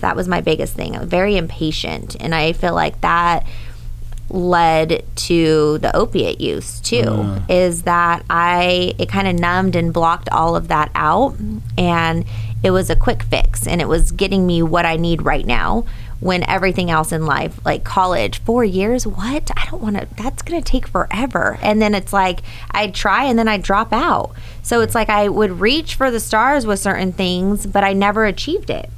That was my biggest thing. I was very impatient, and I feel like that led to the opiate use too, is that it kind of numbed and blocked all of that out, and it was a quick fix, and it was getting me what I need right now, when everything else in life, like college, 4 years, what? I don't want to, that's going to take forever. And then it's like, I'd try and then I'd drop out. So it's like I would reach for the stars with certain things, but I never achieved it.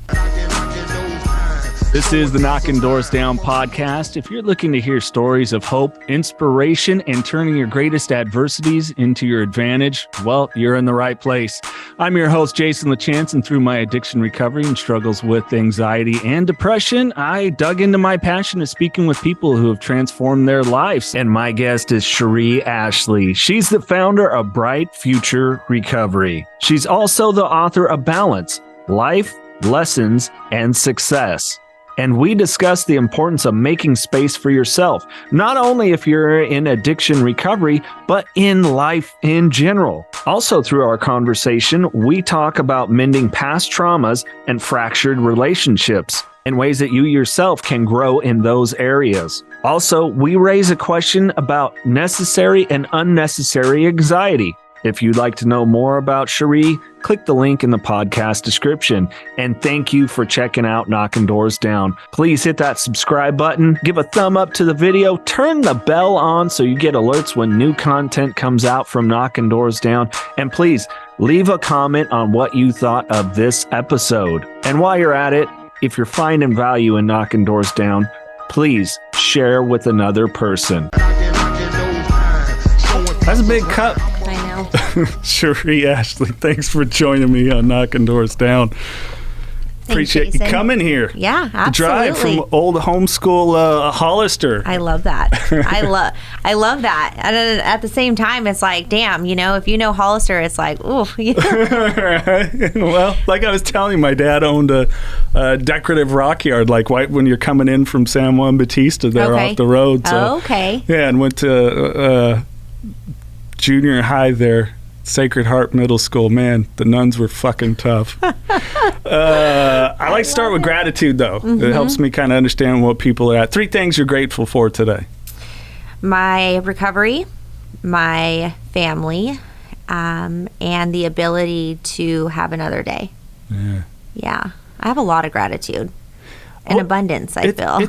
This is the Knockin Doorz Down podcast. If you're looking to hear stories of hope, inspiration, and turning your greatest adversities into your advantage, well, you're in the right place. I'm your host, Jason LaChance, and through my addiction recovery and struggles with anxiety and depression, I dug into my passion of speaking with people who have transformed their lives. And my guest is Cheree Ashley. She's the founder of Bright Future Recovery. She's also the author of Balance, Life, Lessons, and Success. And we discuss the importance of making space for yourself, not only if you're in addiction recovery, but in life in general. Also, through our conversation, we talk about mending past traumas and fractured relationships and ways that you yourself can grow in those areas. Also, we raise a question about necessary and unnecessary anxiety. If you'd like to know more about Cheree, click the link in the podcast description. And thank you for checking out Knockin Doorz Down. Please hit that subscribe button, give a thumb up to the video, turn the bell on so you get alerts when new content comes out from Knockin Doorz Down. And please leave a comment on what you thought of this episode. And while you're at it, if you're finding value in Knockin Doorz Down, please share with another person. That's a big cup. I know. Cheree Ashley, thanks for joining me on Knockin Doorz Down. Appreciate you coming here. Yeah, absolutely. The drive from old homeschool Hollister. I love that. I love that. And at the same time, it's like, damn, if you know Hollister, it's like, ooh. Well, like I was telling you, my dad owned a decorative rock yard, like right when you're coming in from San Juan Bautista there off the road. So, okay. Yeah, and went to junior high there, Sacred Heart Middle School. Man, the nuns were fucking tough. I like to start with gratitude, though. Mm-hmm. It helps me kind of understand what people are at. 3 things you're grateful for today. My recovery, my family, and the ability to have another day. Yeah. I have a lot of gratitude. And abundance, I feel.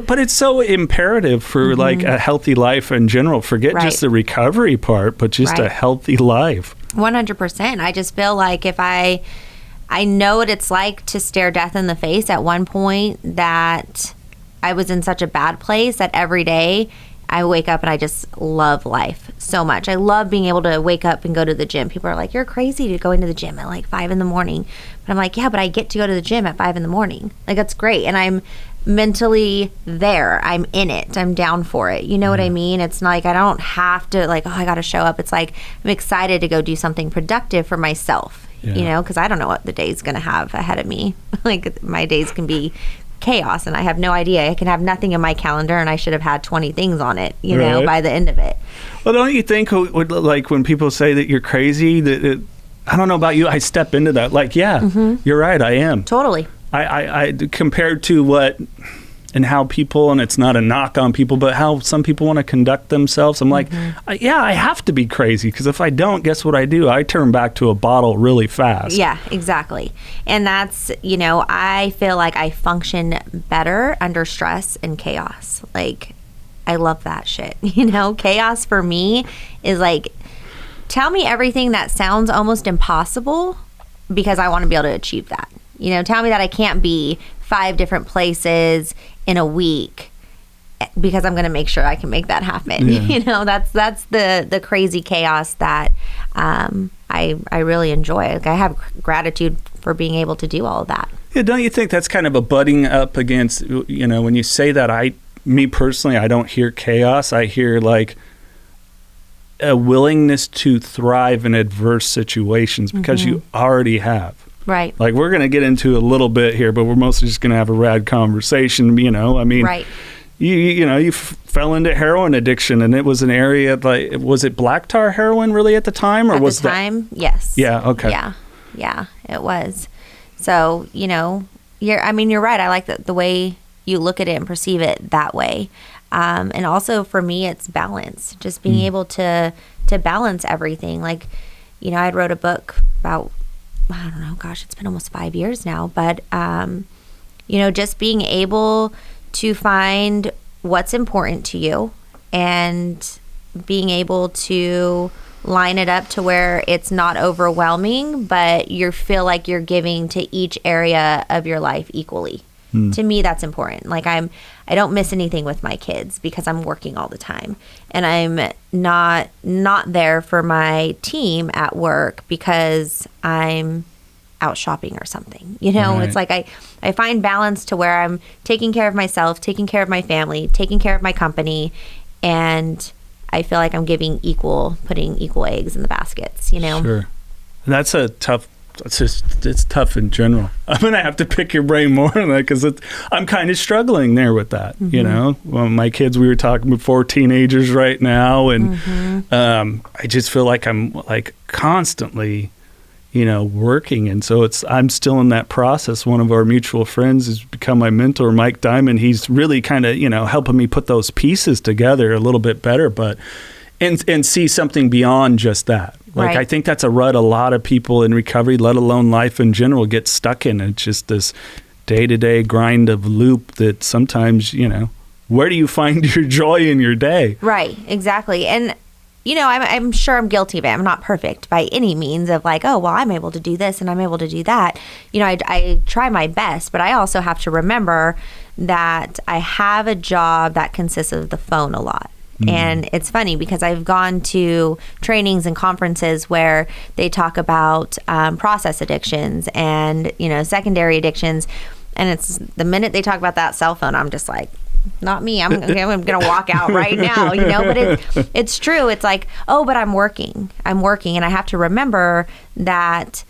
But it's so imperative for like a healthy life in general. Forget just the recovery part, but just a healthy life. 100%. I just feel like if I know what it's like to stare death in the face at one point, that I was in such a bad place that every day I wake up and I just love life so much. I love being able to wake up and go to the gym. People are like, you're crazy to go into the gym at like 5 a.m. But I'm like, yeah, but I get to go to the gym at 5 a.m. Like, that's great. And I'm mentally there. I'm in it. I'm down for it. You know what I mean? It's not like I don't have to like, oh, I got to show up. It's like I'm excited to go do something productive for myself, because I don't know what the day's going to have ahead of me. Like, my days can be chaos and I have no idea. I can have nothing in my calendar and I should have had 20 things on it, by the end of it. Well, don't you think, like, when people say that you're crazy, that I don't know about you, I step into that. Like, you're right, I am. Totally. I compared to what and how people, and it's not a knock on people, but how some people want to conduct themselves. I'm like, I have to be crazy, because if I don't, guess what I do? I turn back to a bottle really fast. Yeah, exactly. And that's, I feel like I function better under stress and chaos. Like, I love that shit. Chaos for me is like, tell me everything that sounds almost impossible, because I want to be able to achieve that. Tell me that I can't be 5 different places in a week, because I'm going to make sure I can make that happen. Yeah. That's the crazy chaos that I really enjoy. Like, I have gratitude for being able to do all of that. Yeah, don't you think that's kind of a butting up against, when you say that, me personally, I don't hear chaos. I hear like a willingness to thrive in adverse situations, because you already have. Right. Like, we're going to get into a little bit here, but we're mostly just going to have a rad conversation, Right. You fell into heroin addiction, and it was an area like, was it black tar heroin really at the time, or at was the time? Yes. Yeah. Okay. Yeah, it was. So, You're right. I like the way you look at it and perceive it that way. And also for me, it's balance, just being able to balance everything. Like, I wrote a book about, I don't know, gosh, it's been almost 5 years now, but, just being able to find what's important to you and being able to line it up to where it's not overwhelming, but you feel like you're giving to each area of your life equally. To me, that's important. Like I don't miss anything with my kids because I'm working all the time, and I'm not there for my team at work because I'm out shopping or something. Right. It's like I find balance to where I'm taking care of myself, taking care of my family, taking care of my company, and I feel like I'm putting equal eggs in the baskets. Sure. That's it's tough in general. I'm going to have to pick your brain more on that because I'm kind of struggling there with that, Well, my kids, we were talking before, teenagers right now, and I just feel like I'm like constantly, working. And so I'm still in that process. One of our mutual friends has become my mentor, Mike Diamond. He's really kind of, helping me put those pieces together a little bit better, but and see something beyond just that. Like, right. I think that's a rut a lot of people in recovery, let alone life in general, get stuck in. It's just this day-to-day grind of loop that sometimes, where do you find your joy in your day? Right, exactly. And, I'm sure I'm guilty of it. I'm not perfect by any means of like, oh, well, I'm able to do this and I'm able to do that. I try my best, but I also have to remember that I have a job that consists of the phone a lot. And it's funny because I've gone to trainings and conferences where they talk about process addictions and, secondary addictions. And it's the minute they talk about that cell phone, I'm just like, not me. I'm going to walk out right now, but it's true. It's like, oh, but I'm working. And I have to remember that,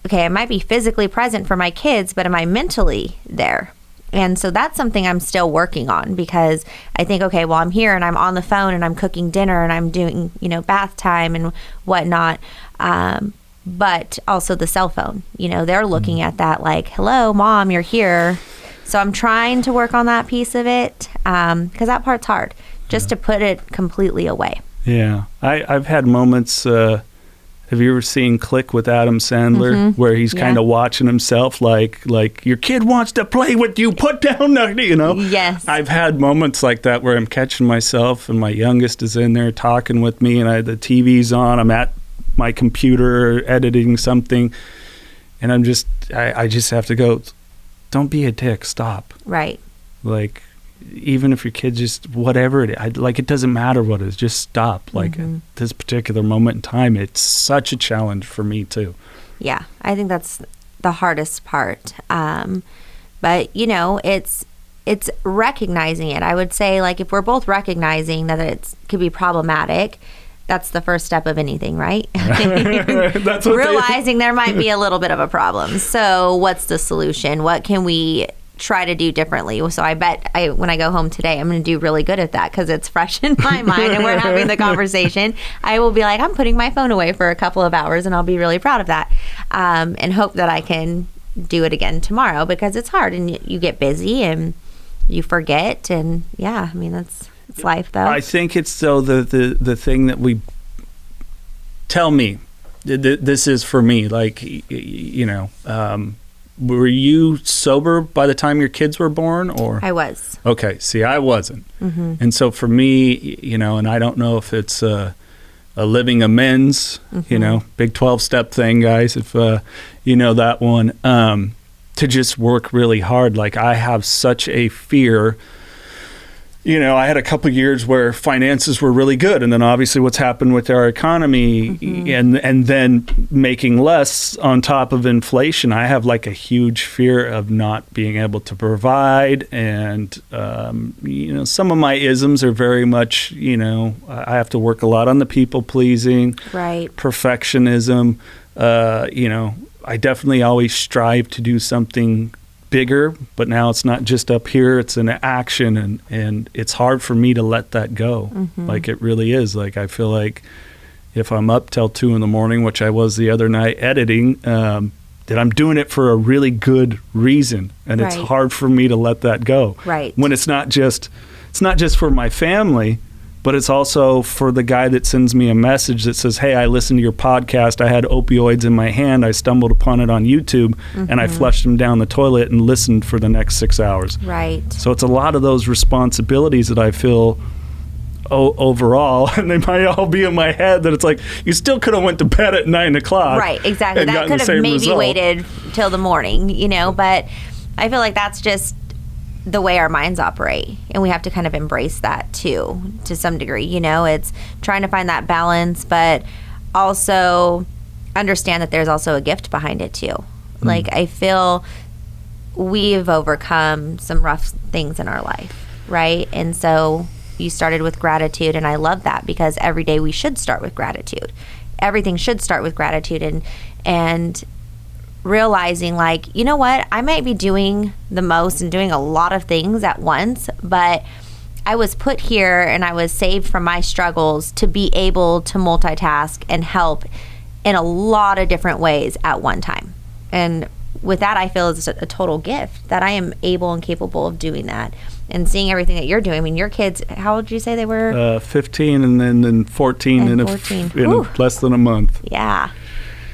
okay, I might be physically present for my kids, but am I mentally there? And so that's something I'm still working on because I think, okay, well, I'm here and I'm on the phone and I'm cooking dinner and I'm doing, bath time and whatnot. But also the cell phone, they're looking at that like, hello, Mom, you're here. So I'm trying to work on that piece of it because that part's hard, just to put it completely away. Yeah. I've had moments, have you ever seen Click with Adam Sandler, where he's kind of watching himself like your kid wants to play with you, put down the, Yes. I've had moments like that where I'm catching myself and my youngest is in there talking with me and the TV's on, I'm at my computer editing something, and I just have to go, don't be a dick, stop. Right. Like, even if your kid just whatever it is, it doesn't matter what it is, just stop. Like at this particular moment in time, it's such a challenge for me too. Yeah, I think that's the hardest part. But it's recognizing it. I would say like if we're both recognizing that it could be problematic, that's the first step of anything, right? That's what realizing there might be a little bit of a problem. So what's the solution? What can we try to do differently? So I bet when I go home today, I'm going to do really good at that because it's fresh in my mind and we're having the conversation. I will be like, I'm putting my phone away for a couple of hours and I'll be really proud of that, and hope that I can do it again tomorrow because it's hard and you get busy and you forget. And it's life though. I think it's so the thing that we tell me, this is for me, like, were you sober by the time your kids were born, or? I was. Okay. See, I wasn't. And so for me, and I don't know if it's a living amends, big 12-step thing, guys, if that one, to just work really hard. Like I have such a fear. I had a couple of years where finances were really good, and then obviously what's happened with our economy, and then making less on top of inflation, I have like a huge fear of not being able to provide. And some of my isms are very much, I have to work a lot on the people pleasing, right? Perfectionism. I definitely always strive to do something bigger, but now it's not just up here, it's an action, and it's hard for me to let that go. Like it really is. Like I feel like if I'm up till 2 a.m, which I was the other night editing, that I'm doing it for a really good reason, and it's hard for me to let that go. Right. When it's not just for my family, but it's also for the guy that sends me a message that says, hey, I listened to your podcast. I had opioids in my hand. I stumbled upon it on YouTube, and I flushed them down the toilet and listened for the next 6 hours. Right. So it's a lot of those responsibilities that I feel overall, and they might all be in my head, that it's like, you still could have went to bed at 9 o'clock. Right, exactly. That could have maybe waited till the morning, but I feel like that's just the way our minds operate, and we have to kind of embrace that too, to some degree. It's trying to find that balance, but also understand that there's also a gift behind it too. Like, I feel we've overcome some rough things in our life, right? And so you started with gratitude, and I love that, because every day we should start with gratitude. Everything should start with gratitude, and realizing, like, you know what, I might be doing the most and doing a lot of things at once, but I was put here and I was saved from my struggles to be able to multitask and help in a lot of different ways at one time. And with that, I feel it's a total gift that I am able and capable of doing that, and seeing everything that you're doing. I mean, your kids, how old did you say they were? 15 and then 14 in less than a month. Yeah.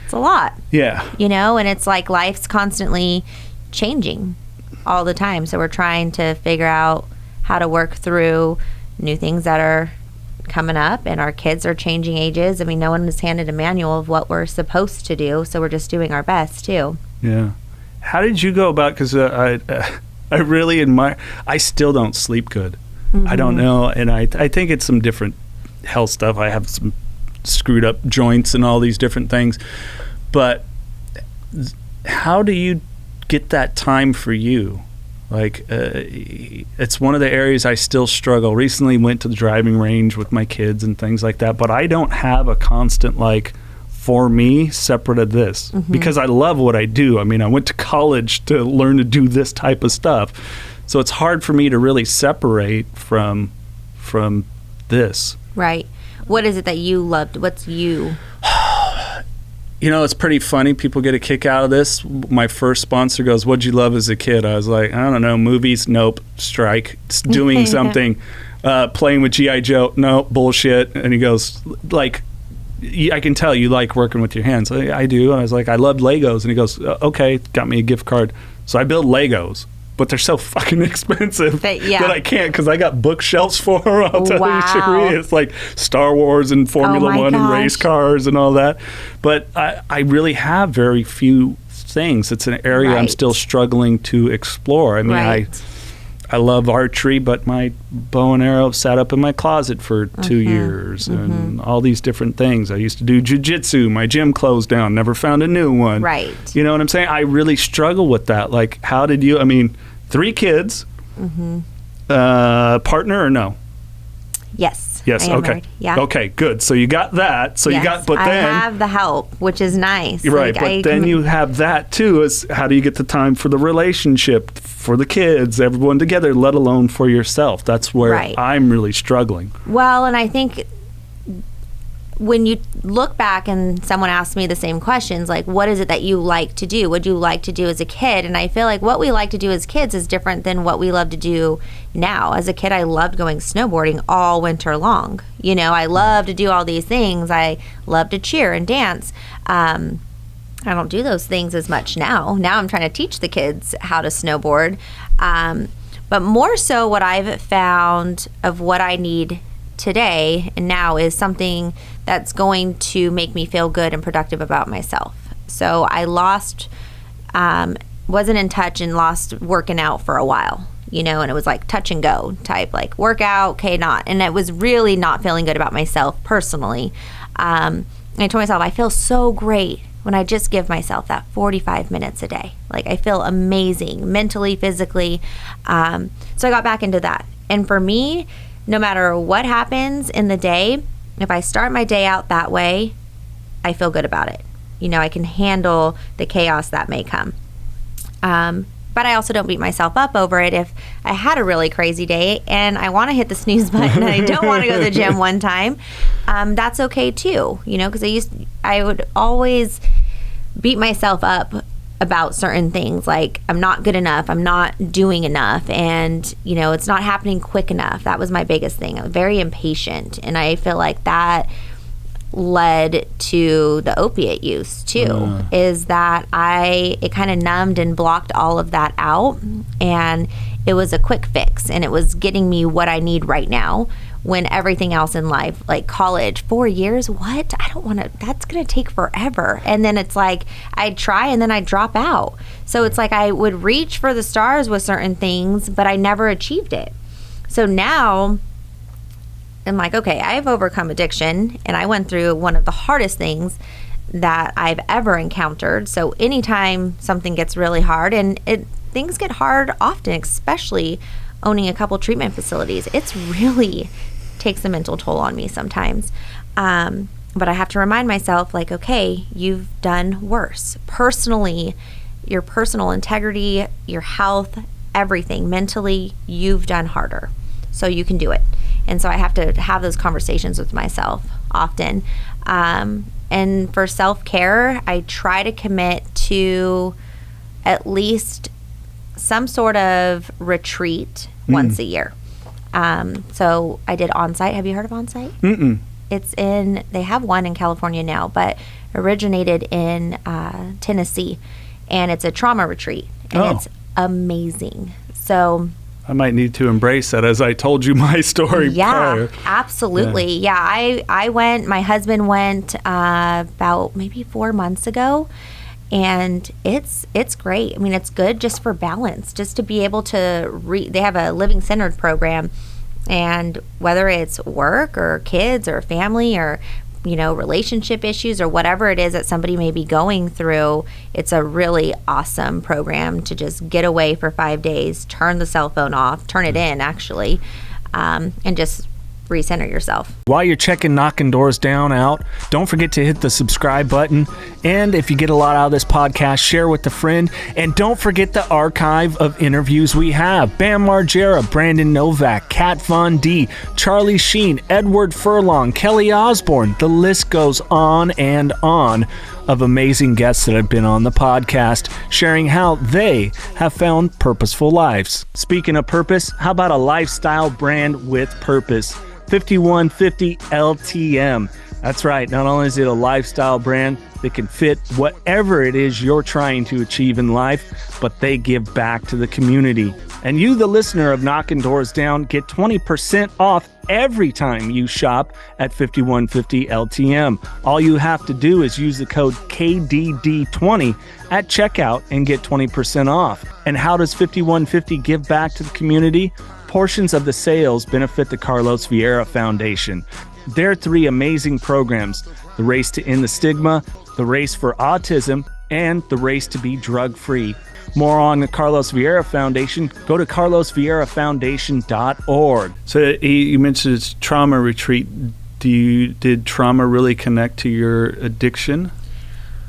It's a lot. Yeah. And it's like life's constantly changing all the time. So we're trying to figure out how to work through new things that are coming up, and our kids are changing ages. I mean, no one is handed a manual of what we're supposed to do, so we're just doing our best too. Yeah. How did you go about, because I really admire, I still don't sleep good. I don't know, and I think it's some different health stuff. I have some screwed up joints and all these different things, but how do you get that time for you? Like, it's one of the areas I still struggle. Recently went to the driving range with my kids and things like that, but I don't have a constant, like, for me, separate of this, because I love what I do. I mean, I went to college to learn to do this type of stuff, so it's hard for me to really separate from this. Right. What is it that you loved? What's you? It's pretty funny. People get a kick out of this. My first sponsor goes, what'd you love as a kid? I was like, I don't know, movies, nope, strike. Doing something, playing with G.I. Joe, nope, bullshit. And he goes, like, I can tell you like working with your hands. I do. And I was like, I loved Legos. And he goes, okay, got me a gift card. So I build Legos, but they're so fucking expensive that I can't, because I got bookshelves for them. I'll tell you, Cheree. It's like Star Wars and Formula One and race cars and all that. But I really have very few things. It's an area I'm still struggling to explore. I mean, I love archery, but my bow and arrow sat up in my closet for 2 years, and all these different things. I used to do jiu-jitsu. My gym closed down. Never found a new one. Right. You know what I'm saying? I really struggle with that. Like, how did you? I mean, 3 kids. Partner or no? Yes. Yes. Okay. Married. Yeah. Okay. Good. So you got that. So you got, but then I have the help, which is nice. Right. But then you have that too. Is how do you get the time for the relationship, for the kids, everyone together, let alone for yourself? That's where I'm really struggling. Well, and I think when you look back and someone asks me the same questions, like, what is it that you like to do? What do you like to do as a kid? And I feel like what we like to do as kids is different than what we love to do now. As a kid, I loved going snowboarding all winter long. I love to do all these things. I love to cheer and dance. I don't do those things as much now. Now I'm trying to teach the kids how to snowboard. But more so what I've found of what I need today and now is something that's going to make me feel good and productive about myself. So I wasn't in touch and lost working out for a while, and it was like touch and go type, like workout, okay, not. And it was really not feeling good about myself personally. And I told myself, I feel so great when I just give myself that 45 minutes a day. Like, I feel amazing mentally, physically. So I got back into that. And for me, no matter what happens in the day, if I start my day out that way, I feel good about it. I can handle the chaos that may come. But I also don't beat myself up over it. If I had a really crazy day and I want to hit the snooze button and I don't want to go to the gym one time, that's okay too. Because I would always beat myself up about certain things, like I'm not good enough, I'm not doing enough, and it's not happening quick enough. That was my biggest thing. I was very impatient, and I feel like that led to the opiate use too. Is that it kind of numbed and blocked all of that out, and it was a quick fix, and it was getting me what I need right now, when everything else in life, like college, 4 years, what? I don't want to, that's going to take forever. And then it's like, I'd try and then I'd drop out. So it's like I would reach for the stars with certain things, but I never achieved it. So now I'm like, okay, I've overcome addiction, and I went through one of the hardest things that I've ever encountered. So anytime something gets really hard, and things get hard often, especially owning a couple treatment facilities, it's really takes a mental toll on me sometimes. But I have to remind myself, like, okay, you've done worse. Personally, your personal integrity, your health, everything, mentally, you've done harder. So you can do it. And so I have to have those conversations with myself often. And for self-care, I try to commit to at least some sort of retreat once a year. So I did On-Site. Have you heard of On-Site? Mm-mm. They have one in California now, but originated in Tennessee, and it's a trauma retreat, and it's amazing. So I might need to embrace that, as I told you my story prior. Absolutely. Yeah, I went, my husband went about maybe 4 months ago, and it's great. I mean, it's good just for balance, just to be able to they have a living centered program, and whether it's work or kids or family or relationship issues or whatever it is that somebody may be going through, it's a really awesome program to just get away for 5 days, turn the cell phone off, turn it in actually, and just recenter yourself. While you're checking Knockin Doorz Down out, don't forget to hit the subscribe button. And if you get a lot out of this podcast, share with a friend. And don't forget the archive of interviews we have. Bam Margera, Brandon Novak, Kat Von D, Charlie Sheen, Edward Furlong, Kelly Osborne. The list goes on and on of amazing guests that have been on the podcast, sharing how they have found purposeful lives. Speaking of purpose, how about a lifestyle brand with purpose? 5150 LTM. That's right. Not only is it a lifestyle brand that can fit whatever it is you're trying to achieve in life, but they give back to the community. And you, the listener of Knockin Doorz Down, get 20% off every time you shop at 5150 LTM. All you have to do is use the code KDD20 at checkout and get 20% off. And how does 5150 give back to the community? Portions of the sales benefit the Carlos Vieira Foundation. Their 3 amazing programs: the Race to End the Stigma, the Race for Autism, and the Race to be Drug-Free. More on the Carlos Vieira Foundation, go to carlosvieirafoundation.org. So you mentioned it's trauma retreat. Did trauma really connect to your addiction?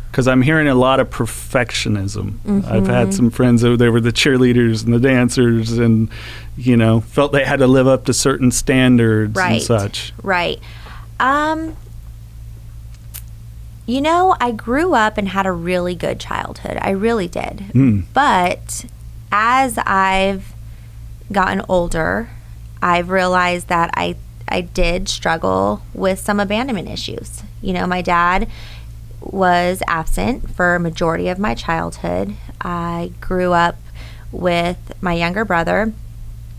Because I'm hearing a lot of perfectionism. Mm-hmm. I've had some friends who they were the cheerleaders and the dancers, and felt they had to live up to certain standards and such. Right. I grew up and had a really good childhood. I really did. But as I've gotten older, I've realized that I did struggle with some abandonment issues. My dad was absent for a majority of my childhood. I grew up with my younger brother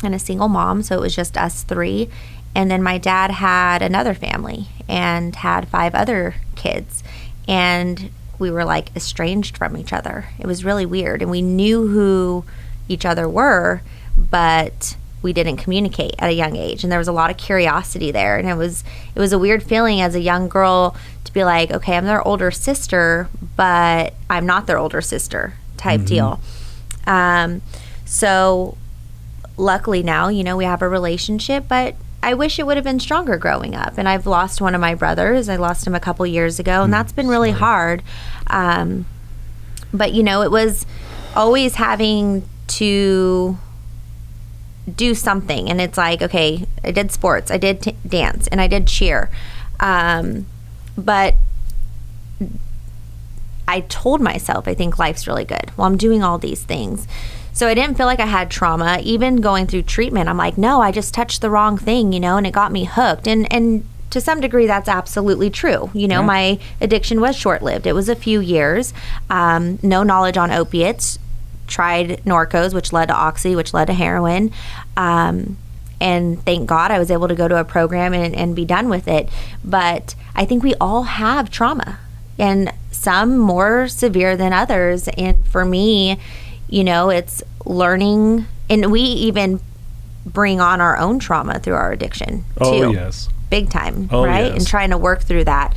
and a single mom, so it was just us 3. And then my dad had another family and had 5 other kids. And we were like estranged from each other. It was really weird. And we knew who each other were, but we didn't communicate at a young age. And there was a lot of curiosity there. And it was a weird feeling as a young girl to be like, okay, I'm their older sister, but I'm not their older sister type deal. So luckily now, we have a relationship, but I wish it would have been stronger growing up. And I've lost one of my brothers. I lost him a couple years ago, and that's been really hard. But, it was always having to do something. And it's like, okay, I did sports, I did dance, and I did cheer. But I told myself, I think life's really good. Well, I'm doing all these things. So I didn't feel like I had trauma. Even going through treatment, I'm like, no, I just touched the wrong thing, and it got me hooked. And to some degree, that's absolutely true. My addiction was short-lived. It was a few years. No knowledge on opiates. Tried Norcos, which led to Oxy, which led to heroin. And thank God I was able to go to a program and be done with it. But I think we all have trauma, and some more severe than others. And for me, it's learning, and we even bring on our own trauma through our addiction too. Oh, yes. Big time, oh, right? Yes. And trying to work through that.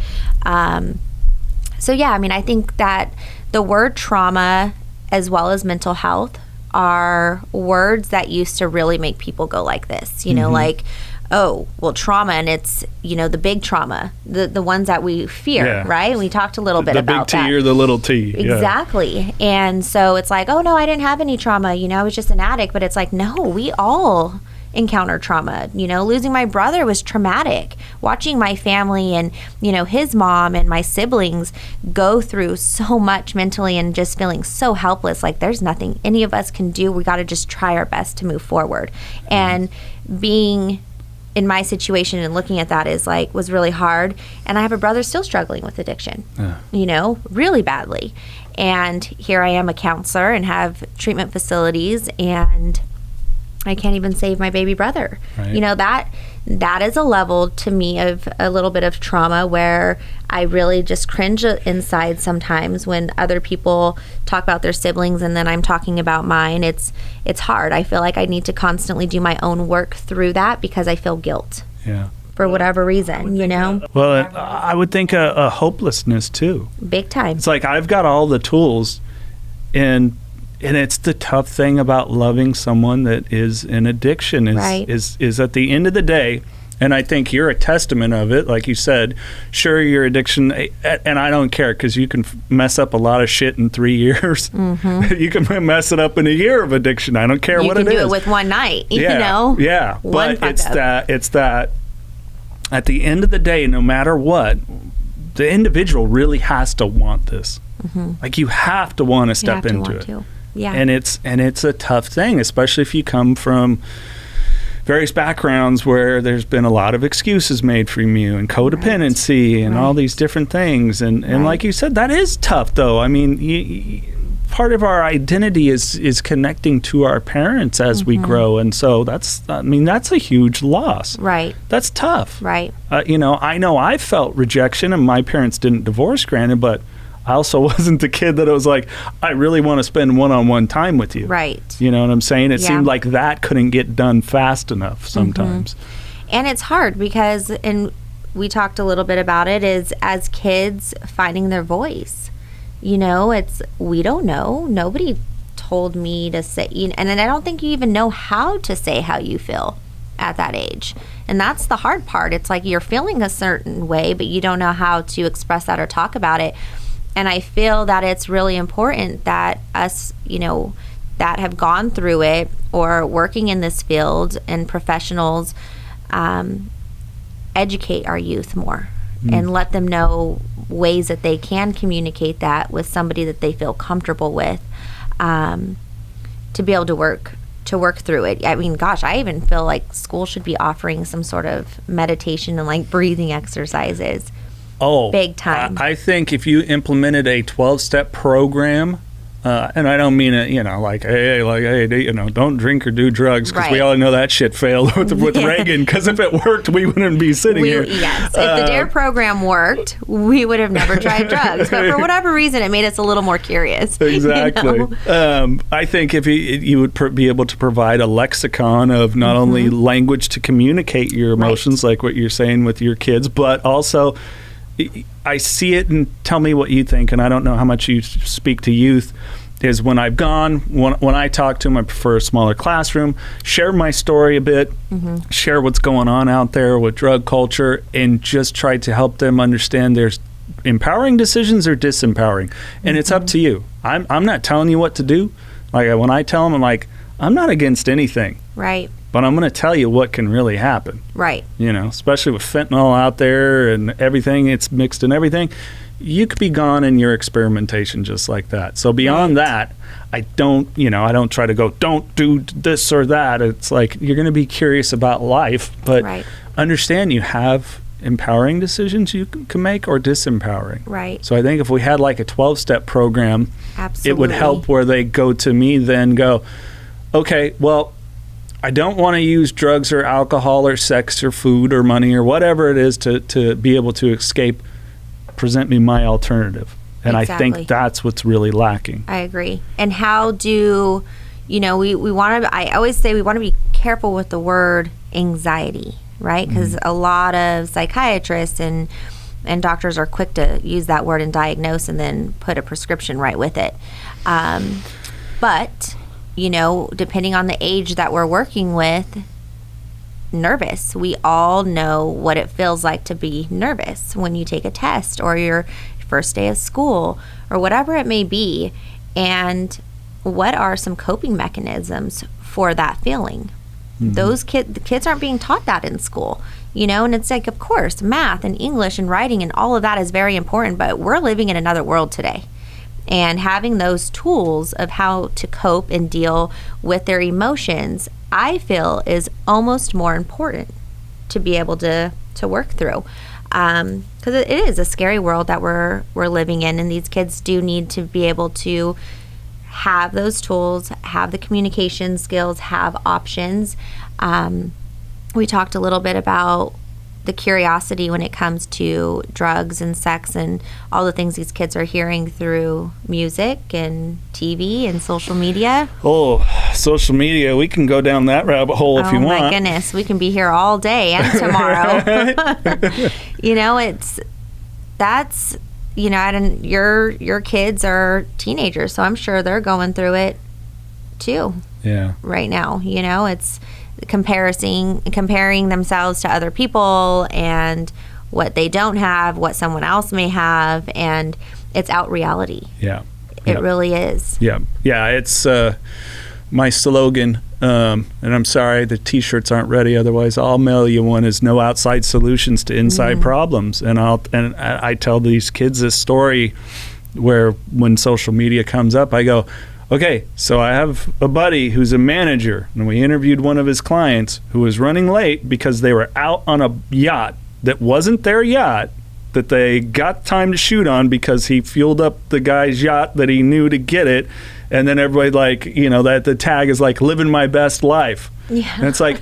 So yeah, I think that the word trauma as well as mental health are words that used to really make people go like this, like, oh, well, trauma, and it's, the big trauma, the ones that we fear, right? We talked a little bit about that. The big T or the little T. Exactly. Yeah. And so it's like, oh, no, I didn't have any trauma. I was just an addict. But it's like, no, we all encounter trauma. Losing my brother was traumatic. Watching my family and, his mom and my siblings go through so much mentally and just feeling so helpless. Like, there's nothing any of us can do. We got to just try our best to move forward. And being in my situation and looking at that was really hard. And I have a brother still struggling with addiction, really badly. And here I am, a counselor, and have treatment facilities, and I can't even save my baby brother. Right. That is a level to me of a little bit of trauma where I really just cringe inside sometimes when other people talk about their siblings and then I'm talking about mine. It's hard. I feel like I need to constantly do my own work through that because I feel guilt. Yeah. For whatever reason, Well, I would think a hopelessness too. Big time. It's like I've got all the tools, and it's the tough thing about loving someone that is in addiction is at the end of the day, and I think you're a testament of it. Like you said, sure, your addiction, and I don't care because you can mess up a lot of shit in 3 years. Mm-hmm. You can mess it up in a year of addiction. I don't care what it is. You can do it with one night, Yeah, but it's that at the end of the day, no matter what, the individual really has to want this. Mm-hmm. Like you have to want to step into it. Yeah. And it's a tough thing, especially if you come from various backgrounds where there's been a lot of excuses made from you and codependency and all these different things. And like you said, that is tough though. I mean, part of our identity is connecting to our parents as we grow. And so that's a huge loss. Right. That's tough. Right. I know I felt rejection, and my parents didn't divorce, granted, but I also wasn't the kid that was like, I really want to spend one-on-one time with you. Right. You know what I'm saying? It seemed like that couldn't get done fast enough sometimes. And it's hard because, and we talked a little bit about it, is as kids finding their voice. We don't know. Nobody told me to say, and then I don't think you even know how to say how you feel at that age. And that's the hard part. It's like you're feeling a certain way, but you don't know how to express that or talk about it. And I feel that it's really important that us, that have gone through it or working in this field and professionals educate our youth more and let them know ways that they can communicate that with somebody that they feel comfortable with to be able to work through it. I mean, gosh, I even feel like school should be offering some sort of meditation and like breathing exercises. Oh, big time. I think if you implemented a 12-step program, and I don't mean it, hey, don't drink or do drugs, because we all know that shit failed with Reagan, because if it worked, we wouldn't be sitting here. Yes, if the DARE program worked, we would have never tried drugs. But for whatever reason, it made us a little more curious. Exactly. I think if you would be able to provide a lexicon of not only language to communicate your emotions, like what you're saying with your kids, but also I see it, and tell me what you think, and I don't know how much you speak to youth, is when I've gone, when I talk to them, I prefer a smaller classroom, share my story a bit, share what's going on out there with drug culture, and just try to help them understand there's empowering decisions or disempowering. And it's up to you. I'm not telling you what to do. Like when I tell them, I'm like, I'm not against anything. Right. But I'm going to tell you what can really happen. Right. Especially with fentanyl out there and everything, it's mixed in everything. you could be gone in your experimentation just like that. So beyond that, I don't try to go, don't do this or that. It's like, you're going to be curious about life, but understand you have empowering decisions you can make or disempowering. Right. So I think if we had like a 12-step program, Absolutely. It would help where they go to me, then go, okay, well, I don't want to use drugs or alcohol or sex or food or money or whatever it is to be able to escape. Present me my alternative. And Exactly. I think that's what's really lacking. I agree. And how do, we want to, I always say we want to be careful with the word anxiety, right? Because a lot of psychiatrists and doctors are quick to use that word and diagnose and then put a prescription right with it. But, depending on the age that we're working with, nervous. We all know what it feels like to be nervous when you take a test or your first day of school or whatever it may be. And what are some coping mechanisms for that feeling? The kids aren't being taught that in school, and it's like, of course, math and English and writing and all of that is very important, but we're living in another world today. And having those tools of how to cope and deal with their emotions, I feel, is almost more important to be able to work through. Because it is a scary world that we're living in, and these kids do need to be able to have those tools, have the communication skills, have options. We talked a little bit about the curiosity when it comes to drugs and sex and all the things these kids are hearing through music and TV and social media. Oh, social media, we can go down that rabbit hole if you want. Oh my goodness, we can be here all day and tomorrow. Your kids are teenagers, so I'm sure they're going through it too. Yeah. Right now, it's comparing themselves to other people and what they don't have, what someone else may have, and it's out reality. Yeah. It really is. Yeah. Yeah, it's my slogan, and I'm sorry the t-shirts aren't ready, otherwise I'll mail you one, is no outside solutions to inside problems. And I tell these kids this story where when social media comes up, I go, okay, so I have a buddy who's a manager, and we interviewed one of his clients who was running late because they were out on a yacht that wasn't their yacht, that they got time to shoot on because he fueled up the guy's yacht that he knew to get it. And then everybody that the tag is like, living my best life. Yeah. And it's like,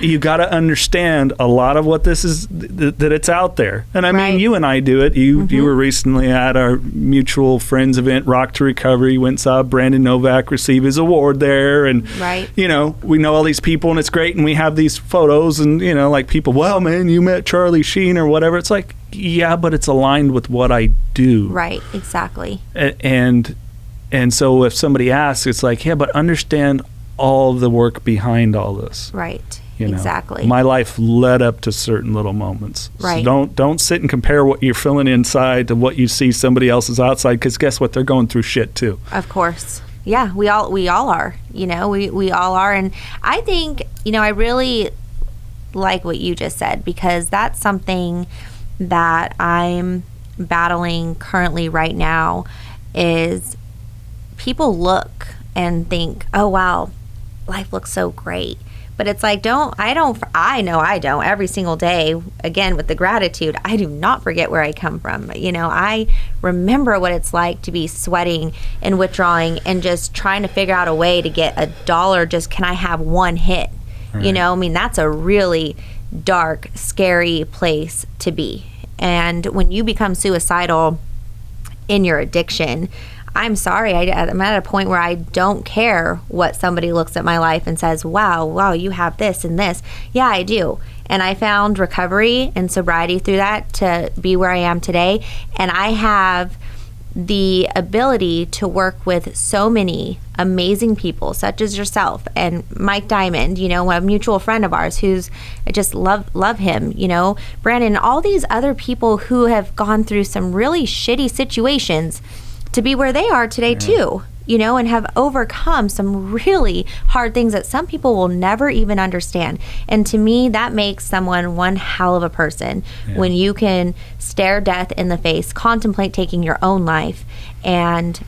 you got to understand a lot of what this is, that it's out there. And I mean, you and I do it. You were recently at our mutual friends event, Rock to Recovery. You went and saw Brandon Novak receive his award there. And, we know all these people and it's great. And we have these photos and, like people, well, man, you met Charlie Sheen or whatever. It's like, yeah, but it's aligned with what I do. Right, exactly. And so if somebody asks, it's like, yeah, but understand all the work behind all this. Right. Exactly. My life led up to certain little moments. Right. So don't sit and compare what you're feeling inside to what you see somebody else's outside, because guess what? They're going through shit too. Of course. Yeah, we all are. We all are. And I think, I really like what you just said, because that's something that I'm battling currently right now, is people look and think, oh wow, life looks so great. But it's like, I know I don't every single day, again, with the gratitude, I do not forget where I come from. I remember what it's like to be sweating and withdrawing and just trying to figure out a way to get $1. Just, can I have one hit? Right. That's a really dark, scary place to be. And when you become suicidal in your addiction, I'm sorry, I'm at a point where I don't care what somebody looks at my life and says, wow, you have this and this. Yeah, I do. And I found recovery and sobriety through that to be where I am today. And I have the ability to work with so many amazing people, such as yourself and Mike Diamond, a mutual friend of ours who's, I just love him, Brandon, all these other people who have gone through some really shitty situations to be where they are today too. and have overcome some really hard things that some people will never even understand. And to me, that makes someone one hell of a person when you can stare death in the face, contemplate taking your own life, and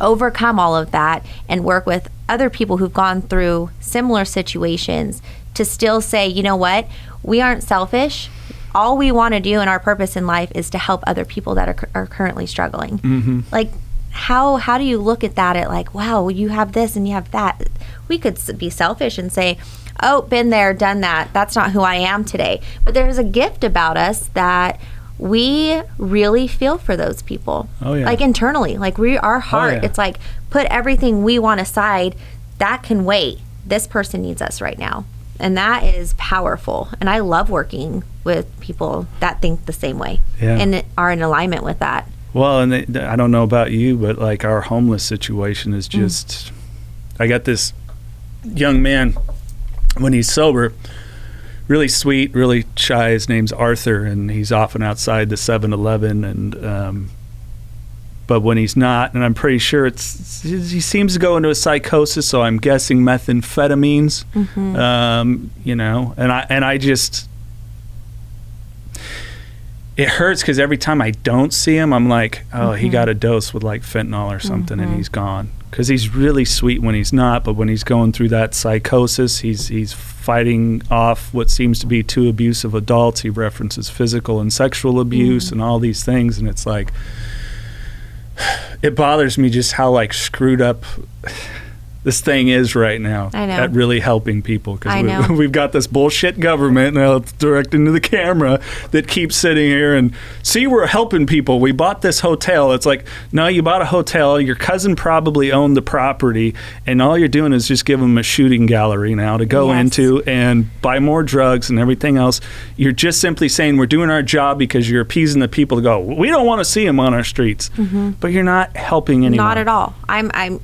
overcome all of that and work with other people who've gone through similar situations to still say, you know what, we aren't selfish. All we want to do and our purpose in life is to help other people that are currently struggling. Like, how do you look at that at like, wow, you have this and you have that? We could be selfish and say, oh, been there, done that. That's not who I am today. But there's a gift about us that we really feel for those people. Oh, yeah. Like internally, like our heart, it's like put everything we want aside. That can wait. This person needs us right now. And that is powerful. And I love working with people that think the same way and are in alignment with that. Well, and I don't know about you, but like our homeless situation is just, I got this young man when he's sober, really sweet, really shy. His name's Arthur, and he's often outside the 7-Eleven. And but when he's not, and I'm pretty sure he seems to go into a psychosis. So I'm guessing methamphetamines. And I just, it hurts because every time I don't see him, I'm like, oh, he got a dose with like fentanyl or something, and he's gone. Because he's really sweet when he's not, but when he's going through that psychosis, he's fighting off what seems to be two abusive adults. He references physical and sexual abuse and all these things, and it's like, it bothers me just how like screwed up this thing is right now at really helping people, because we've got this bullshit government, now it's directing to the camera, that keeps sitting here and see, we're helping people. We bought this hotel. It's like, no, you bought a hotel. Your cousin probably owned the property, and all you're doing is just give them a shooting gallery now to go into and buy more drugs and everything else. You're just simply saying we're doing our job because you're appeasing the people to go, we don't want to see them on our streets. But you're not helping anyone. Not at all. I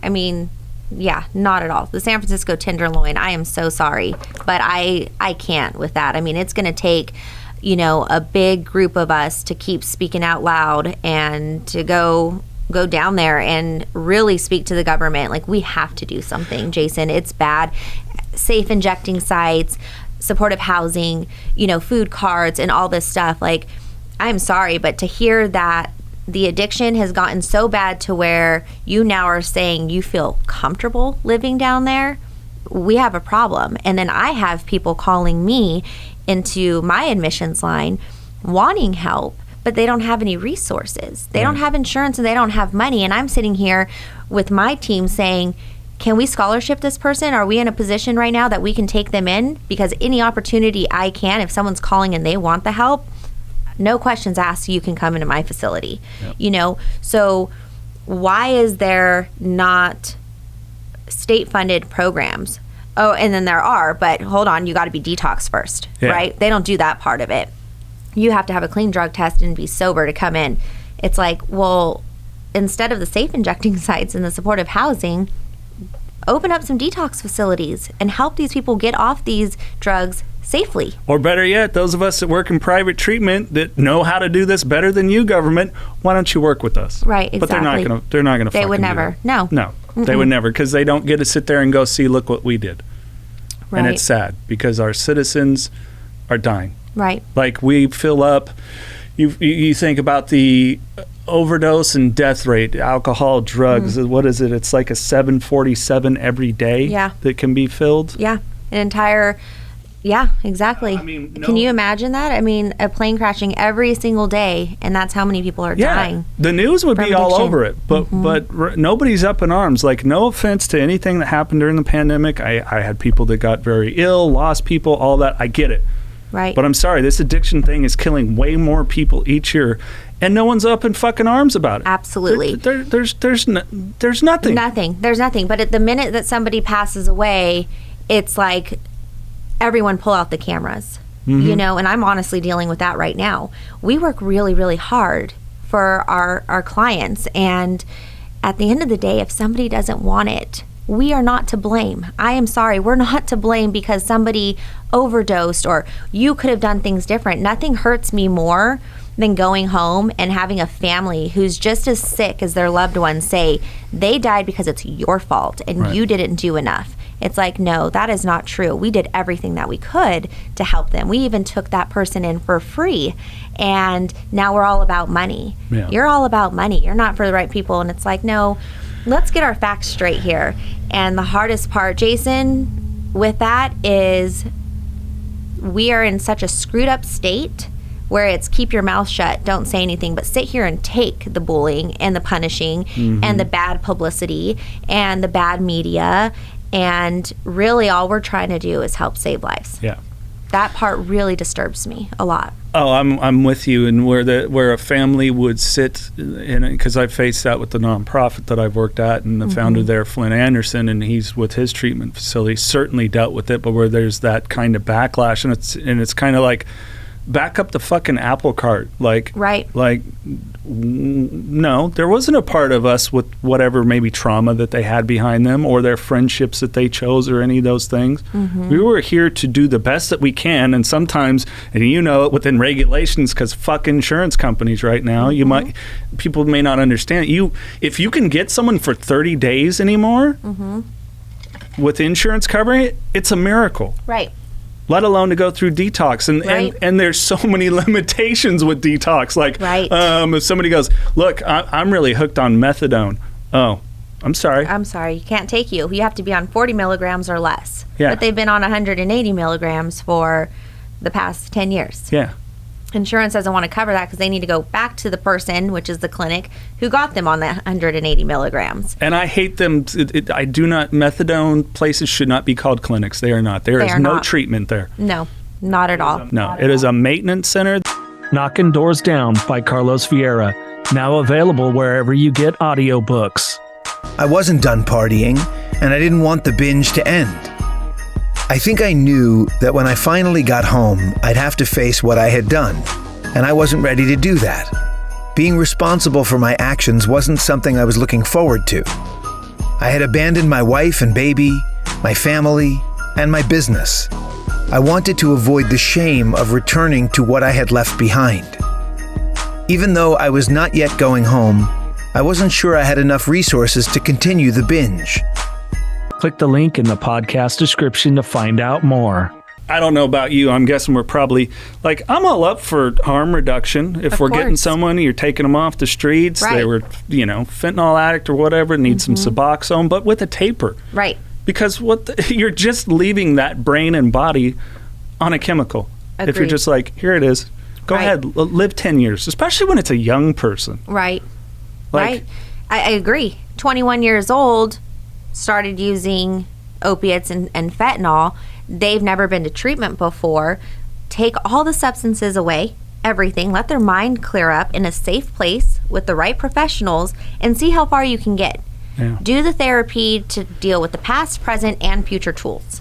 mean, not at all. The San Francisco Tenderloin, I am so sorry, but I can't with that. I mean, it's going to take, a big group of us to keep speaking out loud and to go down there and really speak to the government. Like, we have to do something, Jason. It's bad. Safe injecting sites, supportive housing, food cards and all this stuff. Like, I'm sorry, but to hear that the addiction has gotten so bad to where you now are saying you feel comfortable living down there, we have a problem. And then I have people calling me into my admissions line wanting help, but they don't have any resources. They don't have insurance and they don't have money. And I'm sitting here with my team saying, can we scholarship this person? Are we in a position right now that we can take them in? Because any opportunity I can, if someone's calling and they want the help, no questions asked, you can come into my facility. So why is there not state-funded programs? Oh, and then there are, but hold on, you got to be detox first, right? They don't do that part of it. You have to have a clean drug test and be sober to come in. It's like, well, instead of the safe injecting sites and the supportive housing, open up some detox facilities and help these people get off these drugs safely. Or better yet, those of us that work in private treatment that know how to do this better than you, government, why don't you work with us? Right, exactly. But they're not gonna They would never. No, they would never, because they don't get to sit there and go, see, look what we did. Right. And it's sad because our citizens are dying. Right. Like, we fill up, you think about the overdose and death rate, alcohol, drugs, what is it? It's like a 747 every day that can be filled. Yeah, an entire... Yeah, exactly. Can you imagine that? I mean, a plane crashing every single day, and that's how many people are dying. The news would be all over it, but nobody's up in arms. Like, no offense to anything that happened during the pandemic. I had people that got very ill, lost people, all that. I get it. Right. But I'm sorry, this addiction thing is killing way more people each year, and no one's up in fucking arms about it. Absolutely. There's nothing. Nothing. There's nothing. But at the minute that somebody passes away, it's like... everyone pull out the cameras, and I'm honestly dealing with that right now. We work really, really hard for our clients, and at the end of the day, if somebody doesn't want it, we are not to blame. I am sorry, we're not to blame because somebody overdosed or you could have done things different. Nothing hurts me more than going home and having a family who's just as sick as their loved ones say they died because it's your fault and you didn't do enough. It's like, no, that is not true. We did everything that we could to help them. We even took that person in for free. And now we're all about money. Yeah. You're all about money. You're not for the right people. And it's like, no, let's get our facts straight here. And the hardest part, Jason, with that is we are in such a screwed up state where it's keep your mouth shut, don't say anything, but sit here and take the bullying and the punishing and the bad publicity and the bad media. And really all we're trying to do is help save lives. Yeah. That part really disturbs me a lot. Oh, I'm with you. And where a family would sit in it, because I've faced that with the nonprofit that I've worked at, and the founder there, Flynn Anderson, and he's with his treatment facility, certainly dealt with it, but where there's that kind of backlash, and it's kind of like, back up the fucking apple cart. No, there wasn't a part of us with whatever maybe trauma that they had behind them or their friendships that they chose or any of those things. We were here to do the best that we can, and sometimes, and you know it, within regulations, because fuck insurance companies right now, people may not understand. If you can get someone for 30 days anymore with insurance covering it, it's a miracle. Right. Let alone to go through detox. And there's so many limitations with detox. Like, if somebody goes, look, I'm really hooked on methadone. Oh, I'm sorry. You can't take you. You have to be on 40 milligrams or less. Yeah. But they've been on 180 milligrams for the past 10 years. Yeah. Insurance doesn't want to cover that because they need to go back to the person, which is the clinic, who got them on the 180 milligrams. And I hate them. I do not. Methadone places should not be called clinics. They are not. There is no treatment there. No, not at all. No, it is a maintenance center. Knockin Doorz Down by Carlos Vieira. Now available wherever you get audiobooks. I wasn't done partying, and I didn't want the binge to end. I think I knew that when I finally got home, I'd have to face what I had done, and I wasn't ready to do that. Being responsible for my actions wasn't something I was looking forward to. I had abandoned my wife and baby, my family, and my business. I wanted to avoid the shame of returning to what I had left behind. Even though I was not yet going home, I wasn't sure I had enough resources to continue the binge. Click the link in the podcast description to find out more. I don't know about you. I'm guessing we're probably, I'm all up for harm reduction. If we're getting someone, you're taking them off the streets. Right. They were, fentanyl addict or whatever, need some Suboxone, but with a taper. Right. Because you're just leaving that brain and body on a chemical. Agreed. If you're just like, here it is. Go ahead, live 10 years, especially when it's a young person. Right. Right. I agree. 21 years old, started using opiates and fentanyl. They've never been to treatment before. Take all the substances away, everything. Let their mind clear up in a safe place with the right professionals and see how far you can get. Yeah. Do the therapy to deal with the past, present, and future tools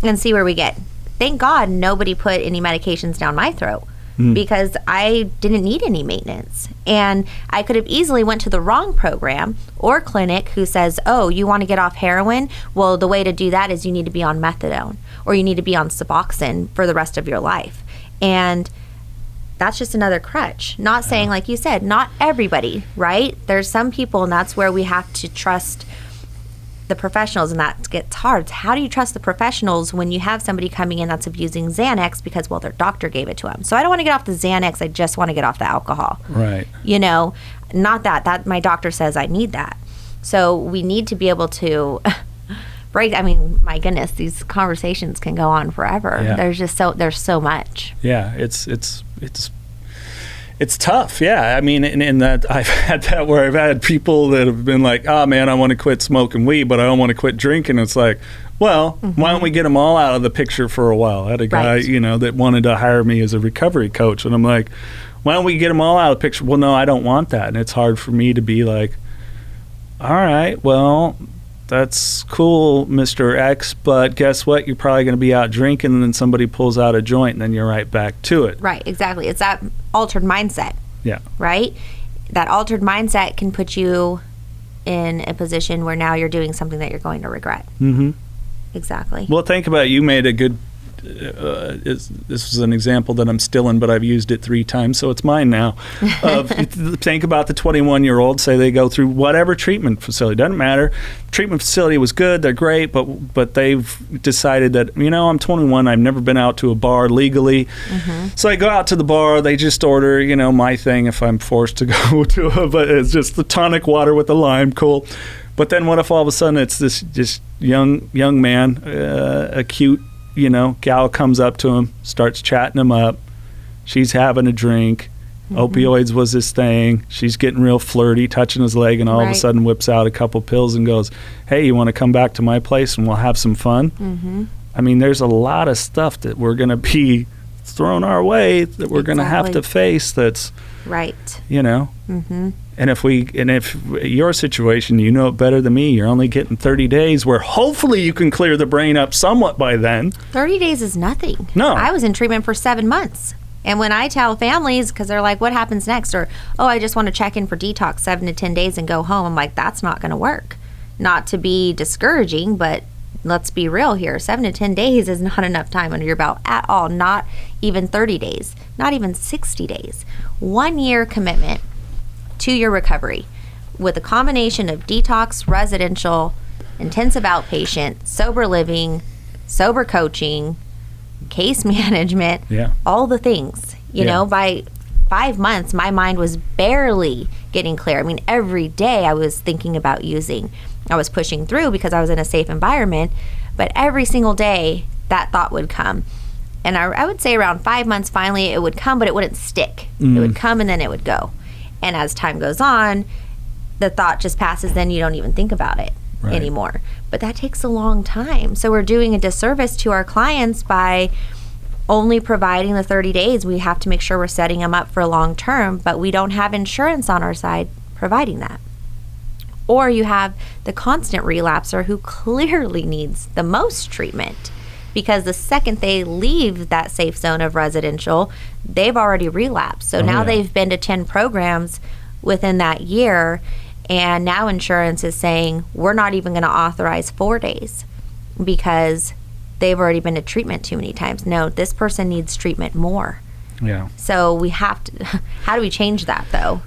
and see where we get. Thank God nobody put any medications down my throat. Because I didn't need any maintenance. And I could have easily went to the wrong program or clinic who says, oh, you want to get off heroin? Well, the way to do that is you need to be on methadone or you need to be on Suboxone for the rest of your life. And that's just another crutch. Not saying, like you said, not everybody, right? There's some people, and that's where we have to trust the professionals, and that gets hard. How do you trust the professionals when you have somebody coming in that's abusing Xanax because, well, their doctor gave it to them? So I don't want to get off the Xanax. I just want to get off the alcohol. Right. Not that my doctor says I need that. So we need to be able to break. I mean, my goodness, these conversations can go on forever. Yeah. There's so much. Yeah, it's tough, yeah. I mean, in that I've had that where I've had people that have been like, oh, man, I want to quit smoking weed, but I don't want to quit drinking. It's like, well, why don't we get them all out of the picture for a while? I had a guy, that wanted to hire me as a recovery coach. And I'm like, why don't we get them all out of the picture? Well, no, I don't want that. And it's hard for me to be like, all right, well, that's cool, Mr. X, but guess what? You're probably going to be out drinking, and then somebody pulls out a joint, and then you're right back to it. Right, exactly. It's that altered mindset. Yeah. Right? That altered mindset can put you in a position where now you're doing something that you're going to regret. Mm-hmm. Exactly. Well, think about it. You made a good this was an example that I'm still in, but I've used it 3 times, so it's mine now. Think about the 21-year-old, say they go through whatever treatment facility, doesn't matter. Treatment facility was good, they're great, but they've decided that, I'm 21, I've never been out to a bar legally. So I go out to the bar, they just order, my thing if I'm forced to go to it, but it's just the tonic water with the lime, cool. But then what if all of a sudden it's this young man, a cute, gal comes up to him, starts chatting him up. She's having a drink. Opioids was his thing. She's getting real flirty, touching his leg, and all of a sudden whips out a couple pills and goes, hey, you want to come back to my place and we'll have some fun? I mean, there's a lot of stuff that we're going to be thrown our way that we're going to have to face that's, right. And if your situation, you know it better than me, you're only getting 30 days where hopefully you can clear the brain up somewhat by then. 30 days is nothing. No. I was in treatment for 7 months. And when I tell families, because they're like, what happens next? Or, I just want to check in for detox 7 to 10 days and go home. I'm like, that's not going to work. Not to be discouraging, but let's be real here. 7 to 10 days is not enough time under your belt at all. Not even 30 days. Not even 60 days. 1 year commitment to your recovery with a combination of detox, residential, intensive outpatient, sober living, sober coaching, case management, all the things. By 5 months, my mind was barely getting clear. I mean, every day I was thinking about using. I was pushing through because I was in a safe environment, but every single day that thought would come. And I would say around 5 months, finally it would come, but it wouldn't stick. It would come and then it would go. And as time goes on, the thought just passes, then you don't even think about it anymore. But that takes a long time. So we're doing a disservice to our clients by only providing the 30 days. We have to make sure we're setting them up for long term, but we don't have insurance on our side providing that. Or you have the constant relapser who clearly needs the most treatment, because the second they leave that safe zone of residential, they've already relapsed. So now they've been to 10 programs within that year, and now insurance is saying we're not even going to authorize 4 days because they've already been to treatment too many times. No, this person needs treatment more. Yeah. So we have to, how do we change that though,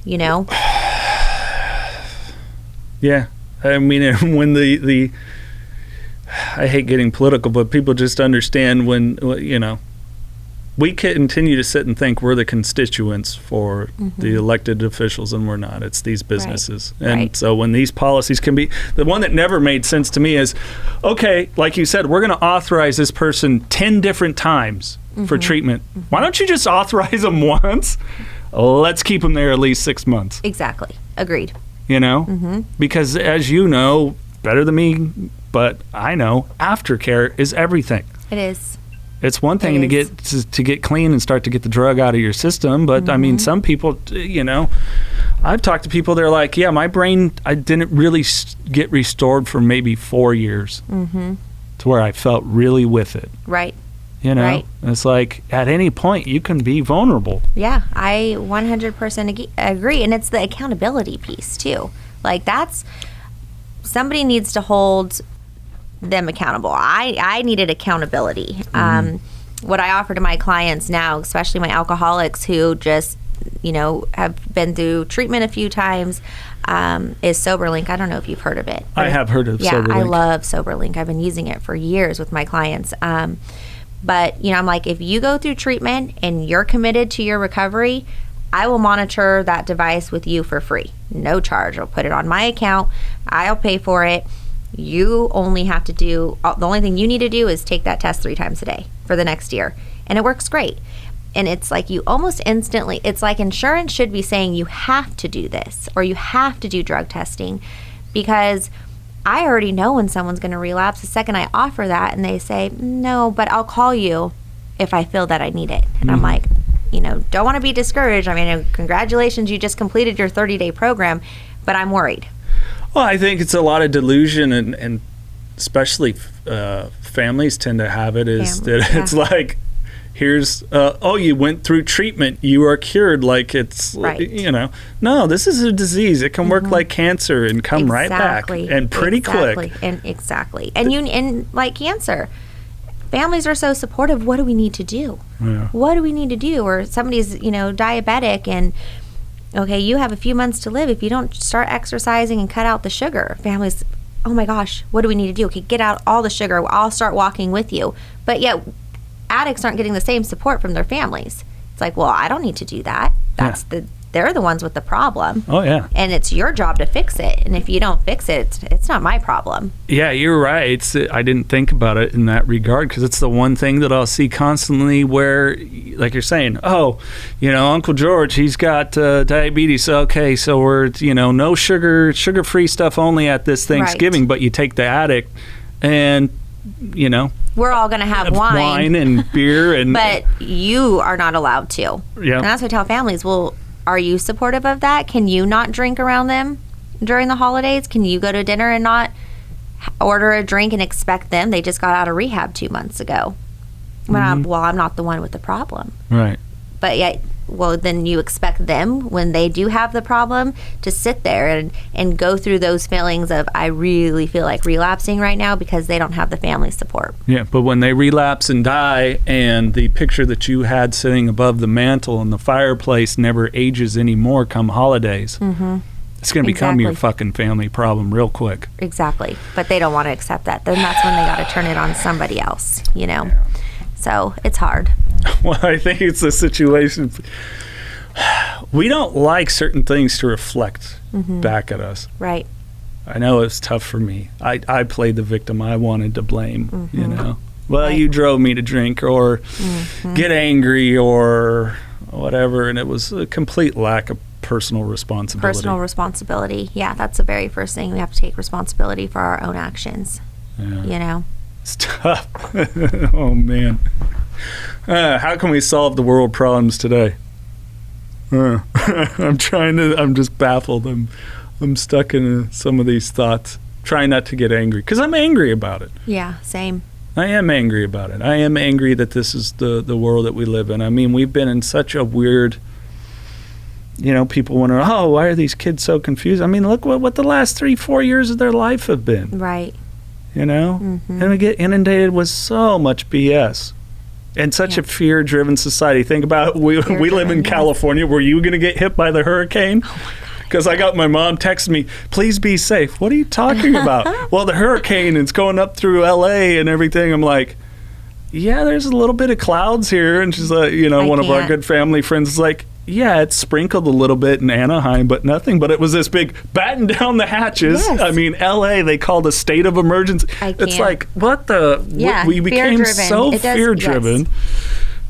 Yeah. I mean, when the I hate getting political, but people just understand when, we continue to sit and think we're the constituents for the elected officials, and we're not. It's these businesses. And so when these policies can be, the one that never made sense to me is, okay, like you said, we're going to authorize this person 10 different times for treatment. Why don't you just authorize them once? Let's keep them there at least 6 months. Exactly. Agreed. Because as you know, better than me, but I know aftercare is everything. It is. It's one thing to get clean and start to get the drug out of your system, but I mean, some people, I've talked to people, they're like, yeah, my brain, I didn't really get restored for maybe 4 years to where I felt really with it. Right. It's like at any point you can be vulnerable. Yeah, I 100% agree. And it's the accountability piece too. Like somebody needs to hold them accountable. I needed accountability. What I offer to my clients now, especially my alcoholics who just, have been through treatment a few times, is SoberLink. I don't know if you've heard of it. I have heard of SoberLink. Yeah, I love SoberLink. I've been using it for years with my clients. But, I'm like, if you go through treatment and you're committed to your recovery, I will monitor that device with you for free. No charge. I'll put it on my account. I'll pay for it. You only have to do, the only thing you need to do is take that test 3 times a day for the next year. And it works great. And it's like you almost instantly, it's like insurance should be saying you have to do this or you have to do drug testing, because I already know when someone's going to relapse the second I offer that and they say, no, but I'll call you if I feel that I need it. And I'm like, don't want to be discouraged. I mean, congratulations, you just completed your 30-day program, but I'm worried. Well, I think it's a lot of delusion, and especially families tend to have it, it's like, here's, you went through treatment, you are cured, like it's, no, this is a disease. It can work like cancer and come right back and pretty quick. And like cancer, families are so supportive. What do we need to do? Yeah. What do we need to do? Or somebody's, diabetic and, okay, you have a few months to live. If you don't start exercising and cut out the sugar, families, oh my gosh, what do we need to do? Okay, get out all the sugar. I'll start walking with you. But yet, addicts aren't getting the same support from their families. It's like, well, I don't need to do that. They're the ones with the problem. Oh, yeah. And it's your job to fix it. And if you don't fix it, it's not my problem. Yeah, you're right. I didn't think about it in that regard, because it's the one thing that I'll see constantly where, like you're saying, Uncle George, he's got diabetes. Okay, so we're, no sugar-free stuff only at this Thanksgiving. Right. But you take the addict and, we're all going to have wine and beer. But you are not allowed to. Yeah. And that's what I tell families. Well, are you supportive of that? Can you not drink around them during the holidays? Can you go to dinner and not order a drink and expect them? They just got out of rehab 2 months ago. I'm not the one with the problem. Right. But yet, then you expect them, when they do have the problem, to sit there and go through those feelings of, I really feel like relapsing right now, because they don't have the family support. Yeah, but when they relapse and die, and the picture that you had sitting above the mantle in the fireplace never ages anymore come holidays, it's going to become your fucking family problem real quick. Exactly. But they don't want to accept that. Then that's when they got to turn it on somebody else, Yeah. So it's hard. Well, I think it's a situation. We don't like certain things to reflect back at us. Right. I know it's tough for me. I played the victim. I wanted to blame, Well, right. You drove me to drink or get angry or whatever, and it was a complete lack of personal responsibility. Yeah, that's the very first thing. We have to take responsibility for our own actions. Yeah. It's tough. Oh, man. How can we solve the world problems today? I'm just baffled. I'm stuck in some of these thoughts. Trying not to get angry, because I'm angry about it. Yeah, same. I am angry about it. I am angry that this is the world that we live in. I mean, we've been in such a weird, people wonder, why are these kids so confused? I mean, look what the last 3-4 years of their life have been. Right. And we get inundated with so much BS and such a fear-driven society. Think about it. We live in California. Were you going to get hit by the hurricane? Oh, my God. Because I got my mom texting me, please be safe. What are you talking about? Well, the hurricane is going up through L.A. and everything. I'm like, yeah, there's a little bit of clouds here. And she's like, one of our good family friends is like, yeah, it's sprinkled a little bit in Anaheim, but nothing. But it was this big batten down the hatches. Yes. I mean, L.A., they called a state of emergency. It's like, what the? Yeah, we became so fear-driven.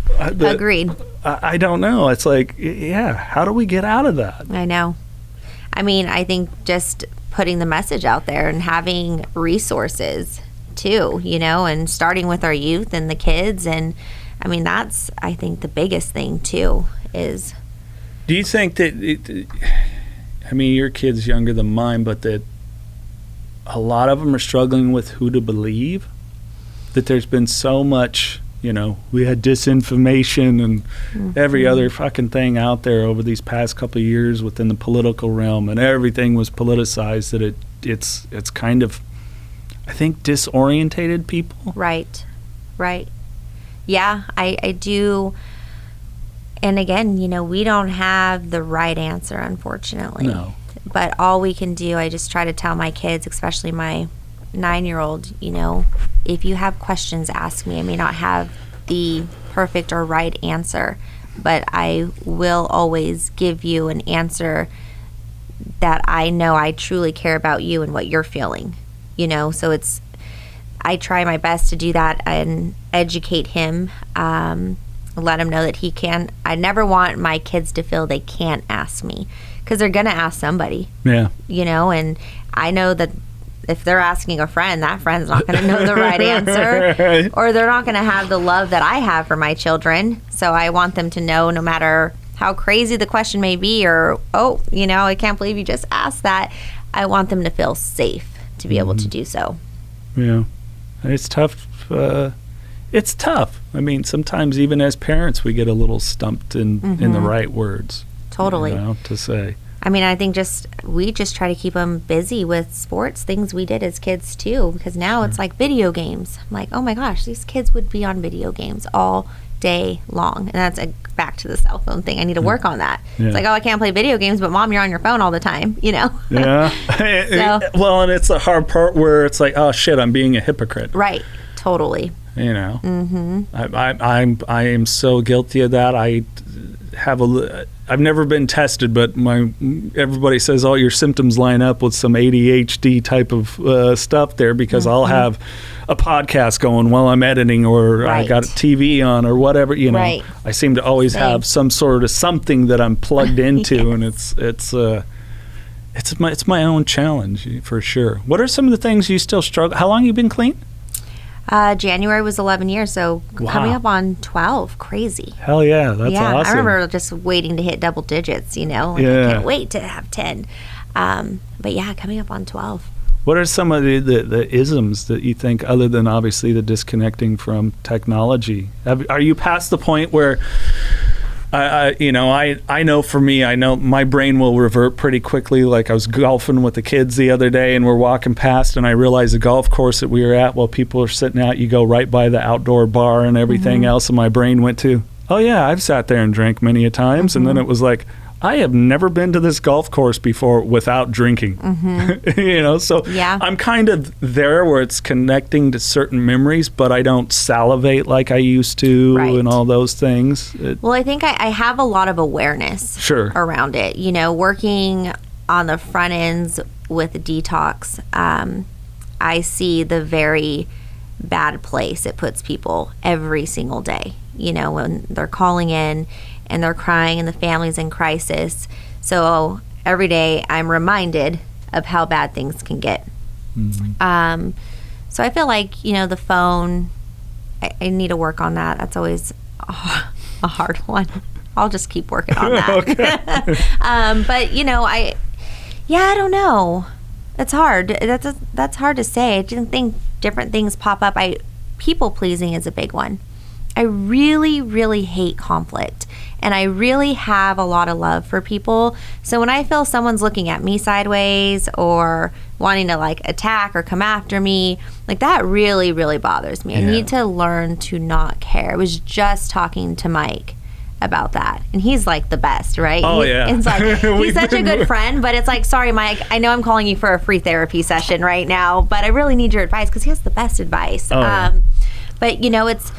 Yes. Agreed. I don't know. It's like, how do we get out of that? I know. I mean, I think just putting the message out there and having resources too, and starting with our youth and the kids. And I mean, that's, I think, the biggest thing too is. Do you think that, your kid's younger than mine, but that a lot of them are struggling with who to believe? That there's been so much, we had disinformation and every other fucking thing out there over these past couple of years within the political realm, and everything was politicized, that it's kind of, I think, disorientated people. Right. Yeah, I do. And again, we don't have the right answer, unfortunately. No. But all we can do, I just try to tell my kids, especially my 9-year-old, if you have questions, ask me. I may not have the perfect or right answer, but I will always give you an answer that I know I truly care about you and what you're feeling. So I try my best to do that and educate him, let him know that he can. I never want my kids to feel they can't ask me, because they're going to ask somebody. Yeah. And I know that if they're asking a friend, that friend's not going to know the right answer, or they're not going to have the love that I have for my children. So I want them to know, no matter how crazy the question may be, or, I can't believe you just asked that, I want them to feel safe to be able to do so. Yeah. It's tough. It's tough. I mean, sometimes even as parents, we get a little stumped in the right words. Totally. To say. I mean, I think we just try to keep them busy with sports, things we did as kids too, because now it's like video games. I'm like, oh my gosh, these kids would be on video games all day long. And that's back to the cell phone thing. I need to work on that. Yeah. It's like, oh, I can't play video games, but Mom, you're on your phone all the time, you know? Yeah. So, well, and it's the hard part where it's like, oh shit, I'm being a hypocrite. right. Totally. You know, I am so guilty of that. I've never been tested, but everybody says all your symptoms line up with some ADHD type of stuff there, because I'll have a podcast going while I'm editing, or I got a TV on, or whatever. You know, I seem to always have some sort of something that I'm plugged into, and it's my own challenge for sure. What are some of the things you still struggle? How long have you been clean? January was 11 years, so coming up on 12. Crazy. Hell yeah, that's awesome. I remember just waiting to hit double digits, you know. Like, I can't wait to have 10. But yeah, coming up on 12. What are some of the isms that you think, other than obviously the disconnecting from technology? Are you past the point where, I know for me, I know my brain will revert pretty quickly. Like I was golfing with the kids the other day, and we're walking past, and I realized the golf course that we were at, while people are sitting out, you go right by the outdoor bar and everything else, and my brain went to, oh yeah, I've sat there and drank many a times, and then it was like, I have never been to this golf course before without drinking. You know, so I'm kind of there where it's connecting to certain memories, but I don't salivate like I used to, and all those things. Well, I think I have a lot of awareness around it. You know, working on the front ends with detox, I see the very bad place it puts people every single day. You know, when they're calling in and they're crying and the family's in crisis. So every day I'm reminded of how bad things can get. So I feel like, you know, the phone, I need to work on that. That's always a hard one. I'll just keep working on that. But, you know, I don't know. It's hard. That's hard to say. I didn't think different things pop up. People pleasing is a big one. I really, really hate conflict, and I really have a lot of love for people. So when I feel someone's looking at me sideways or wanting to like attack or come after me, like that really, really bothers me. I need to learn to not care. I was just talking to Mike about that, and he's like the best, right? It's like he's such a good friend, but it's like, sorry Mike, I know I'm calling you for a free therapy session right now, but I really need your advice, because he has the best advice. But you know, it's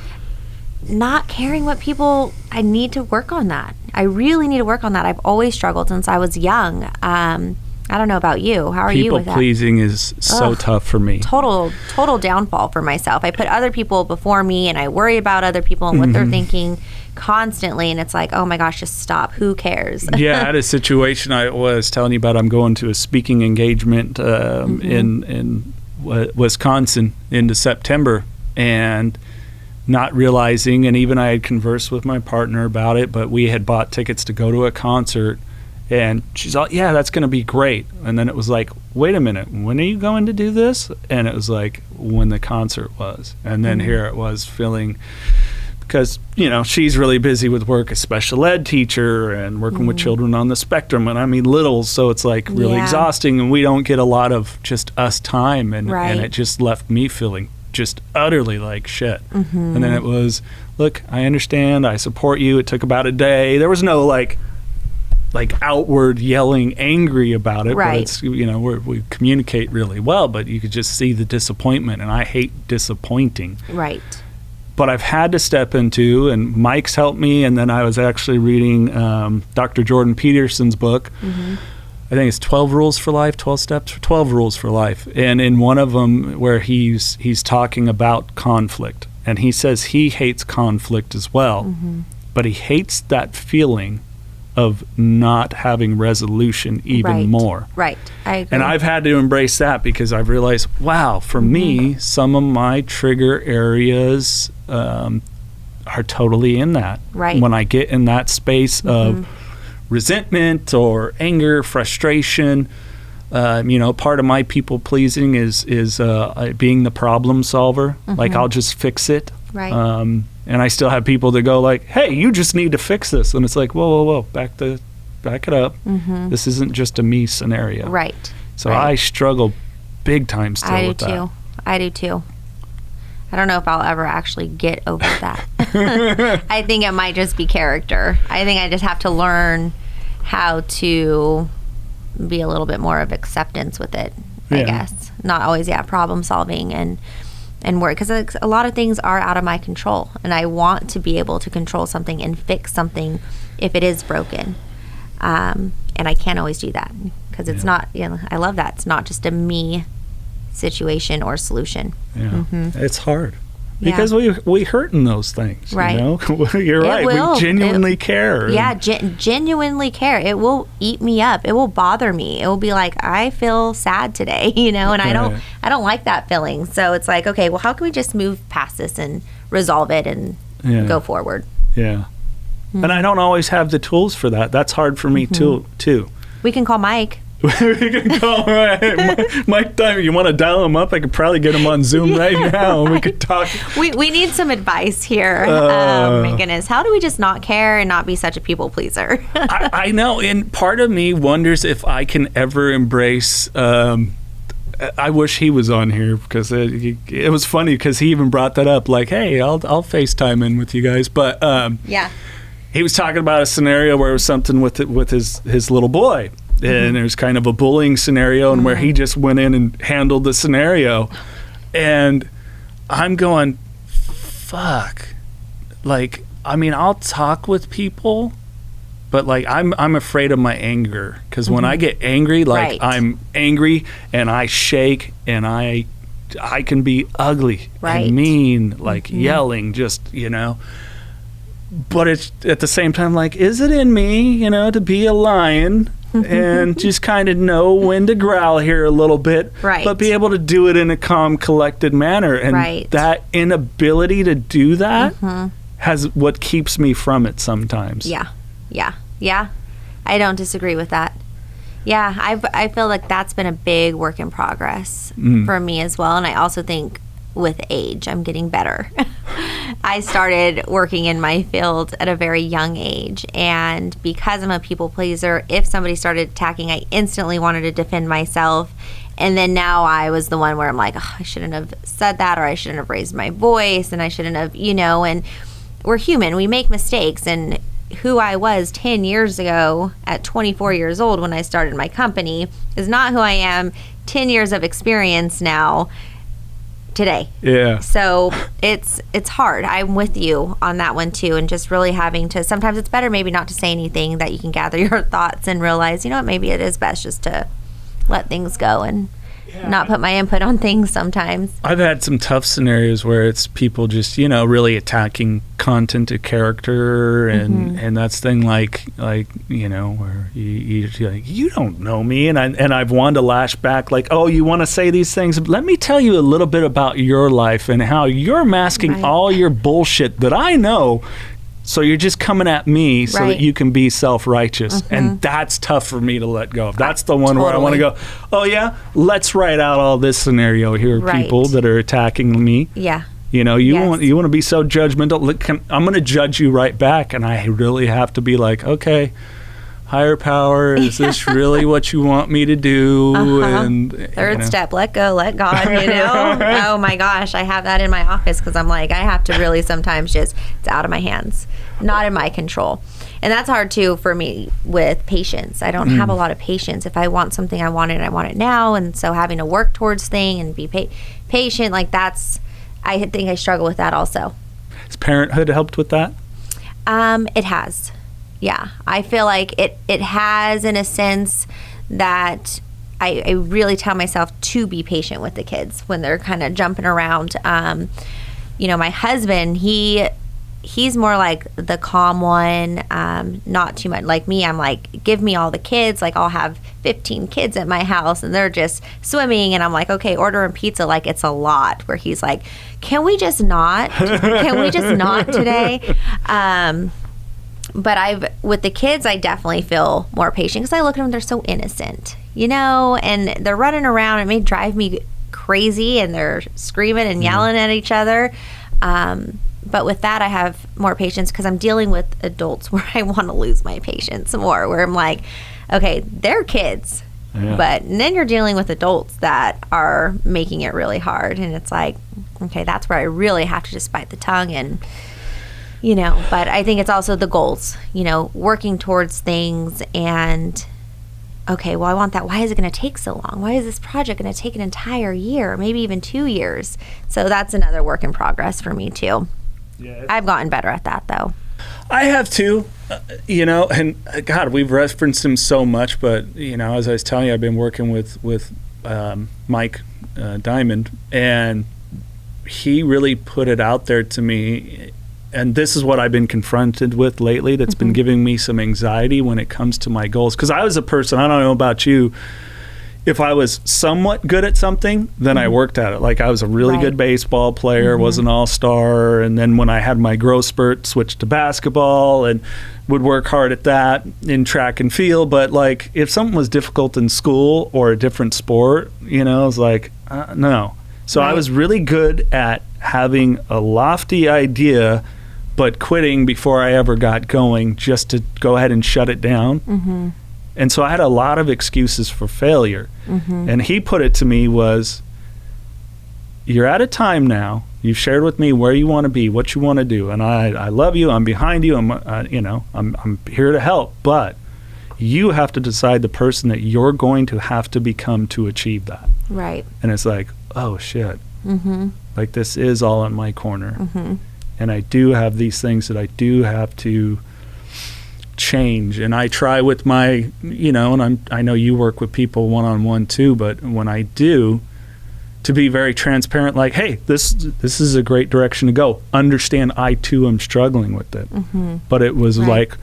not caring what people, I need to work on that. I really need to work on that. I've always struggled since I was young. I don't know about you. How are you with that? People pleasing is so tough for me. Total downfall for myself. I put other people before me, and I worry about other people and what they're thinking constantly, and it's like, oh my gosh, just stop. Who cares? I had a situation I was telling you about. I'm going to a speaking engagement in Wisconsin into September, and not realizing, and even I had conversed with my partner about it, but we had bought tickets to go to a concert, and she's all, yeah, that's going to be great. And then it was like, wait a minute, when are you going to do this? And it was like when the concert was. And then here it was feeling, because, you know, she's really busy with work, a special ed teacher, and working with children on the spectrum, and I mean littles, so it's like really exhausting, and we don't get a lot of just us time, and it just left me feeling just utterly like shit. And then it was, look, I understand, I support you. It took about a day. There was no like outward yelling angry about it, but it's, you know, we communicate really well, but you could just see the disappointment, and I hate disappointing. But I've had to step into, and Mike's helped me, and then I was actually reading Dr. Jordan Peterson's book. I think it's 12 Rules for Life, 12 Steps, 12 Rules for Life. And in one of them where he's talking about conflict, and he says he hates conflict as well, but he hates that feeling of not having resolution even more. I agree. And I've had to embrace that, because I've realized, wow, for me, some of my trigger areas are totally in that. When I get in that space of resentment or anger, frustration, you know, part of my people pleasing is being the problem solver. Like, I'll just fix it. And I still have people that go like, hey, you just need to fix this. And it's like, whoa, back the back it up. This isn't just a me scenario. Right. So I struggle big time still with that. I do too. I don't know if I'll ever actually get over that. I think it might just be character. I think I just have to learn how to be a little bit more of acceptance with it, I guess. Not always, problem solving and work. Because a lot of things are out of my control. And I want to be able to control something and fix something if it is broken. And I can't always do that. Because it's not, I love that. It's not just a me situation or solution. It's hard because we hurt in those things, right? You're right. We genuinely care. Genuinely care. It will eat me up. It will bother me. It will be like, I feel sad today, and I don't like that feeling. So it's like, okay, well, how can we just move past this and resolve it and go forward? And I don't always have the tools for that. That's hard for me too. We can call Mike. We can call Mike Diamond. You want to dial him up? I could probably get him on Zoom right now and we could talk. We need some advice here. My goodness. How do we just not care and not be such a people pleaser? I know. And part of me wonders if I can ever embrace. I wish he was on here because it was funny because he even brought that up. Like, hey, I'll FaceTime in with you guys. But he was talking about a scenario where it was something with his little boy. And there's kind of a bullying scenario and where he just went in and handled the scenario. And I'm going, fuck. Like, I mean, I'll talk with people, but like I'm afraid of my anger. Because when I get angry, like I'm angry and I shake and I can be ugly and mean, like yelling, just, But it's at the same time, like, is it in me, to be a lion? And just kind of know when to growl here a little bit, but be able to do it in a calm, collected manner. And that inability to do that has what keeps me from it sometimes. Yeah. I don't disagree with that. Yeah, I feel like that's been a big work in progress for me as well. And I also think with age, I'm getting better. I started working in my field at a very young age, and because I'm a people pleaser, if somebody started attacking, I instantly wanted to defend myself. And then now I was the one where I'm like, oh, I shouldn't have said that, or I shouldn't have raised my voice, and I shouldn't have, and we're human, we make mistakes. And who I was 10 years ago at 24 years old when I started my company is not who I am 10 years of experience now today. So it's hard. I'm with you on that one too, and just really having to, sometimes it's better maybe not to say anything, that you can gather your thoughts and realize, maybe it is best just to let things go and not put my input on things sometimes. I've had some tough scenarios where it's people just, really attacking content or character, and that's thing like where you're like, you don't know me, and I've wanted to lash back like, oh, you want to say these things? Let me tell you a little bit about your life and how you're masking all your bullshit that I know. So you're just coming at me so that you can be self-righteous. And that's tough for me to let go of. That's the one where I want to go, oh, yeah, let's write out all this scenario here, people that are attacking me. You want to be so judgmental. Look, I'm going to judge you right back. And I really have to be like, okay, higher power, is this really what you want me to do? And third step, let go, let God, Oh my gosh, I have that in my office because I'm like, I have to really sometimes just, it's out of my hands, not in my control. And that's hard too for me with patience. I don't have a lot of patience. If I want something, I want it now. And so having to work towards thing and be patient, like that's, I think I struggle with that also. Has parenthood helped with that? It has. Yeah, I feel like it has, in a sense that I really tell myself to be patient with the kids when they're kind of jumping around. My husband, he's more like the calm one, not too much. Like me, I'm like, give me all the kids. Like I'll have 15 kids at my house and they're just swimming. And I'm like, okay, ordering pizza, like it's a lot. Where he's like, can we just not? Can we just not today? But with the kids, I definitely feel more patient because I look at them, they're so innocent, and they're running around. It may drive me crazy and they're screaming and yelling at each other. but with that, I have more patience because I'm dealing with adults where I want to lose my patience more, where I'm like, okay, they're kids. Yeah. But then you're dealing with adults that are making it really hard. And it's like, okay, that's where I really have to just bite the tongue and, but I think it's also the goals, working towards things and, okay, well, I want that. Why is it going to take so long? Why is this project going to take an entire year, maybe even 2 years? So that's another work in progress for me too. Yeah, I've gotten better at that though. I have too, and God, we've referenced him so much, but as I was telling you, I've been working with Mike Diamond, and he really put it out there to me, and this is what I've been confronted with lately that's been giving me some anxiety when it comes to my goals. Because I was a person, I don't know about you, if I was somewhat good at something, then I worked at it. Like I was a really good baseball player, was an all-star, and then when I had my growth spurt, switched to basketball and would work hard at that in track and field. But like if something was difficult in school or a different sport, I was like, no. So I was really good at having a lofty idea, but quitting before I ever got going just to go ahead and shut it down. And so I had a lot of excuses for failure. And he put it to me was, you're at a time now, you've shared with me where you want to be, what you want to do, and I love you, I'm behind you, I'm here to help, but you have to decide the person that you're going to have to become to achieve that. Right. And it's like, oh shit, like this is all in my corner. And I do have these things that I do have to change, and I try with my, and I know you work with people one-on-one too, but when I do, to be very transparent, like, hey, this is a great direction to go. Understand I too am struggling with it. But it was like,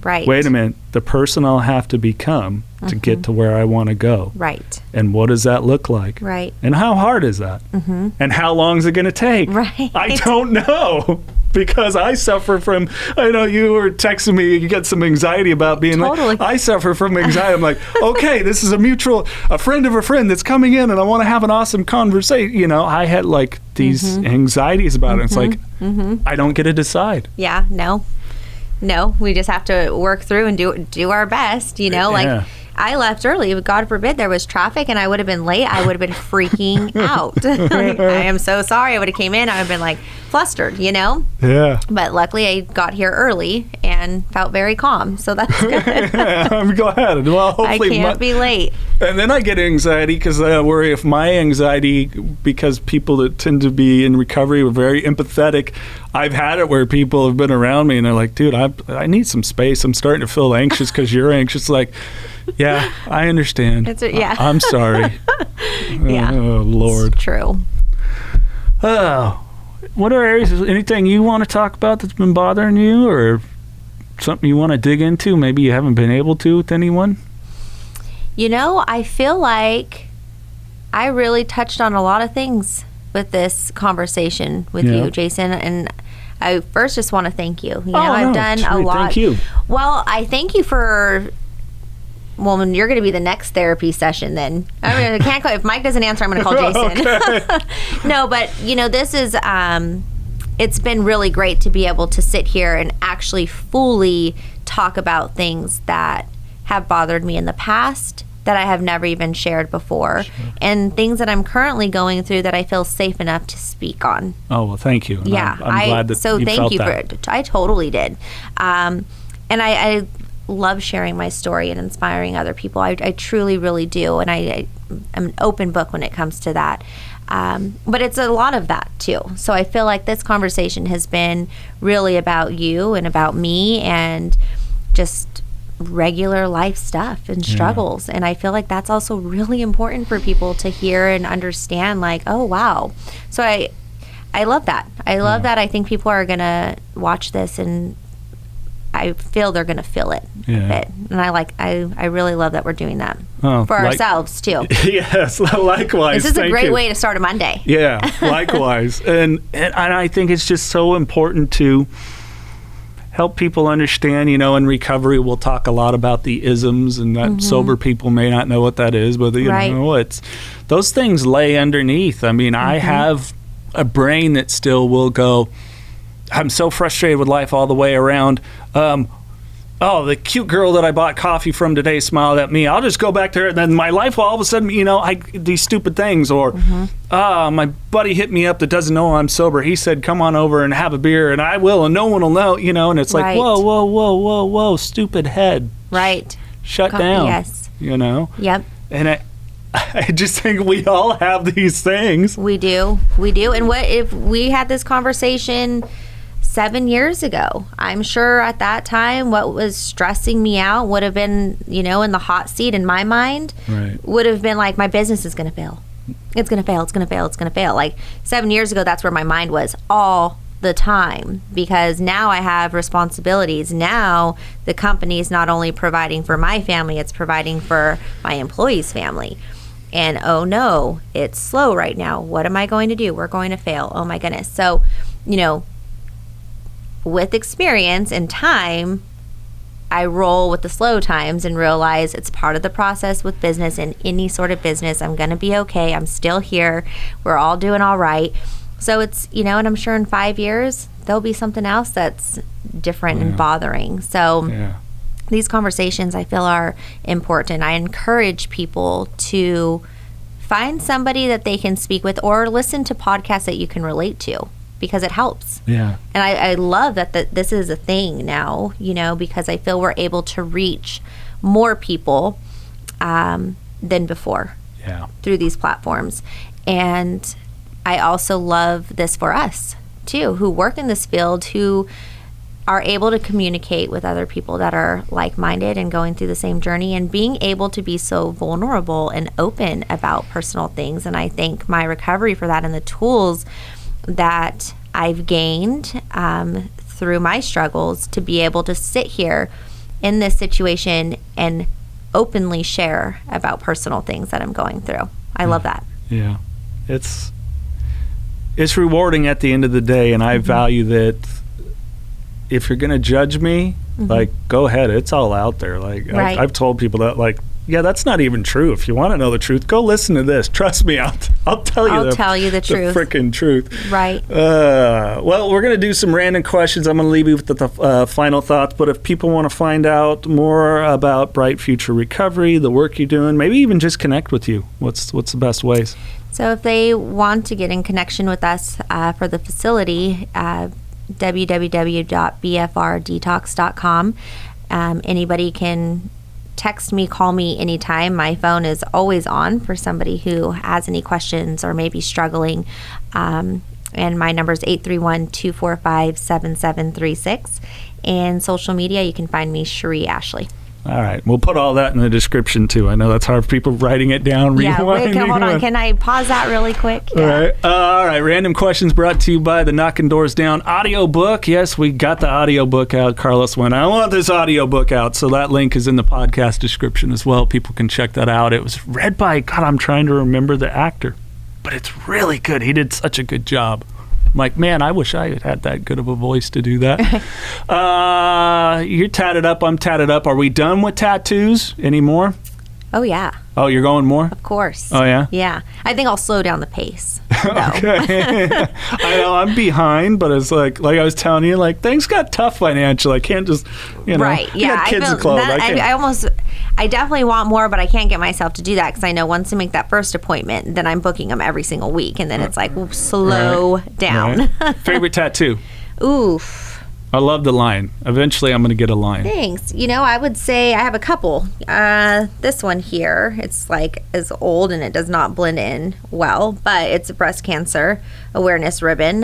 wait a minute, the person I'll have to become to get to where I want to go. Right. And what does that look like? Right. And how hard is that? And how long is it going to take? Right. I don't know. Because I suffer from, I know you were texting me, you get some anxiety about being like, I suffer from anxiety. I'm like, okay, this is a friend of a friend that's coming in and I want to have an awesome conversation. I had like these anxieties about it. It's like, I don't get to decide. Yeah, no, we just have to work through and do our best, like I left early. God forbid there was traffic and I would have been late. I would have been freaking out. Like, I am so sorry. I would have came in. I would have been like flustered, Yeah. But luckily I got here early and felt very calm. So that's good. I'm glad. Well, hopefully I can't be late. And then I get anxiety because I worry if my anxiety, because people that tend to be in recovery are very empathetic. I've had it where people have been around me and they're like, dude, I need some space. I'm starting to feel anxious because you're anxious. Like, yeah, I understand. I'm sorry. Yeah. Oh, Lord. It's true. Oh, what are areas, anything you want to talk about that's been bothering you or something you want to dig into? Maybe you haven't been able to with anyone? I feel like I really touched on a lot of things with this conversation with you, Jason, and I first just want to thank you. I've done a lot. Thank you. Well, I thank you for. Well, you're going to be the next therapy session then. I can't call, if Mike doesn't answer, I'm going to call Jason. No, but this is, it's been really great to be able to sit here and actually fully talk about things that have bothered me in the past that I have never even shared before, and things that I'm currently going through that I feel safe enough to speak on. Oh, well, thank you. And yeah. I'm glad that you thank felt you that. for it. I totally did. And I love sharing my story and inspiring other people. I truly, really do. And I'm an open book when it comes to that. But it's a lot of that too. So I feel like this conversation has been really about you and about me and just regular life stuff and struggles. And I feel like that's also really important for people to hear and understand, like, oh, wow. So I love that. I love that. I think people are going to watch this and I feel they're going to feel it a bit. And I really love that we're doing that for ourselves too. Yes, likewise. This is a great way to start a Monday. Yeah, likewise. and I think it's just so important to help people understand, in recovery we'll talk a lot about the isms and that sober people may not know what that is, but it's those things lay underneath. I mean, I have a brain that still will go, I'm so frustrated with life all the way around. Oh, the cute girl that I bought coffee from today smiled at me. I'll just go back there, and then my life all of a sudden, these stupid things. Or, my buddy hit me up that doesn't know I'm sober. He said, come on over and have a beer, and I will, and no one will know, and it's like, Right. whoa, stupid head. Right. Shut down. Yes. Yep. And I just think we all have these things. We do. And what if we had this conversation 7 years ago? I'm sure at that time what was stressing me out would have been, in the hot seat in my mind, Right. would have been like, my business is going to fail. It's going to fail. It's going to fail. It's going to fail. Like 7 years ago, that's where my mind was all the time, because now I have responsibilities. Now the company is not only providing for my family, it's providing for my employees' family. And oh no, it's slow right now. What am I going to do? We're going to fail. Oh my goodness. So, with experience and time, I roll with the slow times and realize it's part of the process with business. In any sort of business, I'm going to be okay. I'm still here. We're all doing all right. So it's, and I'm sure in 5 years, there'll be something else that's different and bothering. So these conversations I feel are important. I encourage people to find somebody that they can speak with, or listen to podcasts that you can relate to, because it helps. Yeah. And I love that this is a thing now, because I feel we're able to reach more people than before through these platforms. And I also love this for us too, who work in this field, who are able to communicate with other people that are like-minded and going through the same journey, and being able to be so vulnerable and open about personal things. And I thank my recovery for that, and the tools that I've gained through my struggles to be able to sit here in this situation and openly share about personal things that I'm going through. I love that. Yeah. It's rewarding at the end of the day, and I value that. If you're going to judge me, like, go ahead. It's all out there. Like, Right. I've told people that, like, yeah, that's not even true. If you want to know the truth, go listen to this. Trust me, I'll tell you the truth. The freaking truth. Right. Well, we're going to do some random questions. I'm going to leave you with the final thoughts. But if people want to find out more about Bright Future Recovery, the work you're doing, maybe even just connect with you, what's the best ways? So if they want to get in connection with us for the facility, www.bfrdetox.com. Anybody can text me, call me anytime. My phone is always on for somebody who has any questions or may be struggling. And my number is 831-245-7736. And social media, you can find me Cheree Ashley. All right. We'll put all that in the description, too. I know that's hard for people writing it down. Hold on. Can I pause that really quick? Yeah. All right. Random questions brought to you by the Knockin Doorz Down audiobook. Yes, we got the audiobook out. Carlos went, I want this audiobook out. So that link is in the podcast description as well. People can check that out. It was read by, God, I'm trying to remember the actor. But it's really good. He did such a good job. I'm like, man, I wish I had that good of a voice to do that. You're tatted up. I'm tatted up. Are we done with tattoos anymore? Oh, yeah. Oh, you're going more? Of course. Oh, yeah? Yeah. I think I'll slow down the pace. Okay. I know I'm behind, but it's like I was telling you, like, things got tough financially. I can't just, Right. Yeah. I Kids feel to clothe. that, I definitely want more, but I can't get myself to do that, because I know once I make that first appointment, then I'm booking them every single week, and then it's like, slow down. Right. Favorite tattoo? Oof. I love the lion. Eventually, I'm going to get a lion. Thanks. I would say I have a couple. This one here, it's like is old and it does not blend in well, but it's a breast cancer awareness ribbon.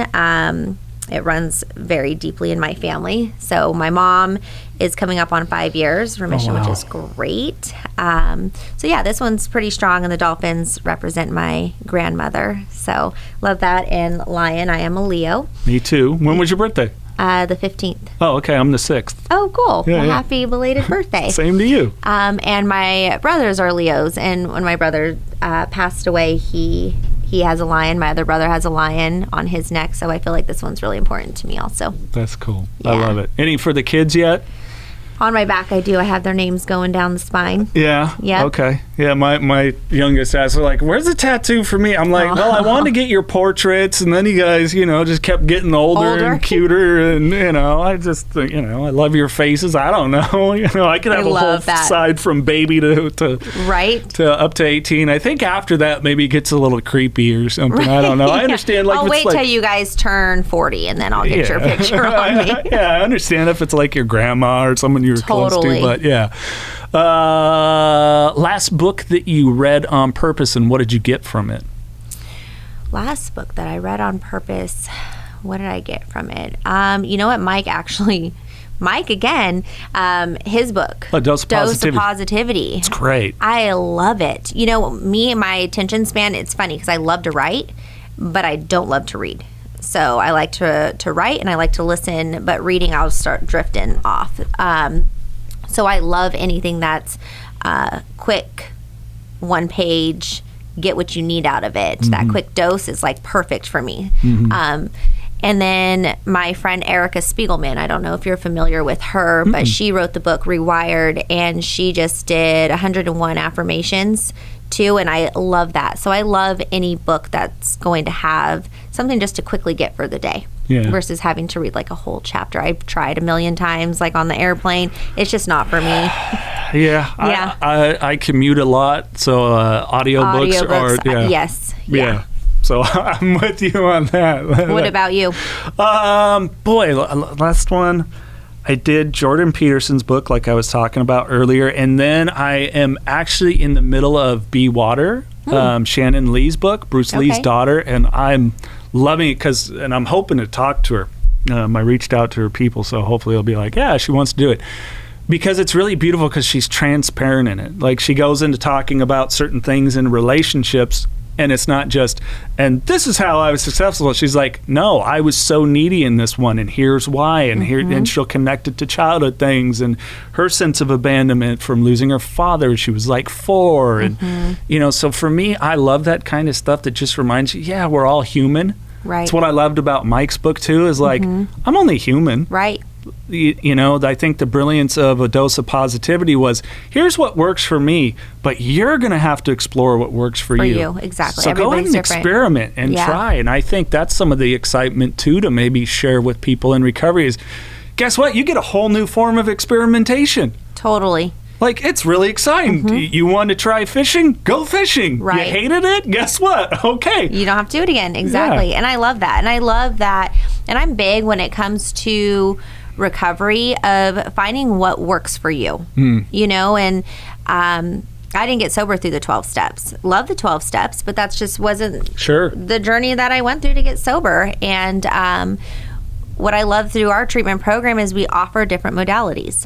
It runs very deeply in my family. So my mom is coming up on 5 years remission, which is great. So yeah, this one's pretty strong, and the dolphins represent my grandmother. So love that. And lion, I am a Leo. Me too. When was your birthday? The 15th. Oh, okay. I'm the 6th. Oh, cool. Yeah, well, yeah. Happy belated birthday. Same to you. And my brothers are Leos, and when my brother passed away, he has a lion. My other brother has a lion on his neck, so I feel like this one's really important to me also. That's cool. Yeah. I love it. Any for the kids yet? On my back, I do. I have their names going down the spine. Yeah. Yeah. Okay. Yeah. My youngest asked, like, "Where's the tattoo for me?" I'm like, "Well, I wanted to get your portraits, and then you guys, just kept getting older and cuter, and I just, I love your faces. I don't know, I could have a whole side from baby to right to up to 18. I think after that maybe it gets a little creepy or something. Right. I don't know. I understand. Like, I'll wait till you guys turn 40, and then I'll get your picture on me. Yeah, I understand if it's like your grandma or someone you're close to, but yeah. Last book that you read on purpose, and what did you get from it? Last book that I read on purpose, what did I get from it? You know what, Mike again, his book, A Dose of Positivity. It's great. I love it. Me and my attention span, it's funny because I love to write, but I don't love to read. So I like to write and I like to listen, but reading I'll start drifting off. So I love anything that's quick, one page, get what you need out of it. Mm-hmm. That quick dose is like perfect for me. Mm-hmm. And then my friend Erica Spiegelman, I don't know if you're familiar with her, but she wrote the book Rewired, and she just did 101 affirmations too, and I love that. So I love any book that's going to have something just to quickly get for the day versus having to read like a whole chapter. I've tried a million times, like on the airplane. It's just not for me. Yeah. I commute a lot, so audiobooks are, yes. Yeah. So I'm with you on that. What about you? Last one, I did Jordan Peterson's book, like I was talking about earlier, and then I am actually in the middle of Be Water, Shannon Lee's book, Bruce Lee's daughter, and I'm loving it and I'm hoping to talk to her. I reached out to her people, so hopefully it'll be like, yeah, she wants to do it. Because it's really beautiful because she's transparent in it. Like, she goes into talking about certain things in relationships, and it's not just, and this is how I was successful. She's like, no, I was so needy in this one, and here's why, and and she'll connect it to childhood things and her sense of abandonment from losing her father. She was like 4, and so for me, I love that kind of stuff that just reminds you, yeah, we're all human. Right. It's what I loved about Mike's book too. Is like, I'm only human. Right. I think the brilliance of A Dose of Positivity was, here's what works for me, but you're going to have to explore what works for you. Exactly. So go ahead and experiment and try. And I think that's some of the excitement too, to maybe share with people in recovery is, guess what? You get a whole new form of experimentation. Totally. Like, it's really exciting. You want to try fishing? Go fishing. Right. You hated it? Guess what? Okay. You don't have to do it again. Exactly. Yeah. And I love that. And I'm big when it comes to recovery of finding what works for you, and I didn't get sober through the 12 steps. Love the 12 steps, but that's just wasn't the journey that I went through to get sober. And what I love through our treatment program is we offer different modalities.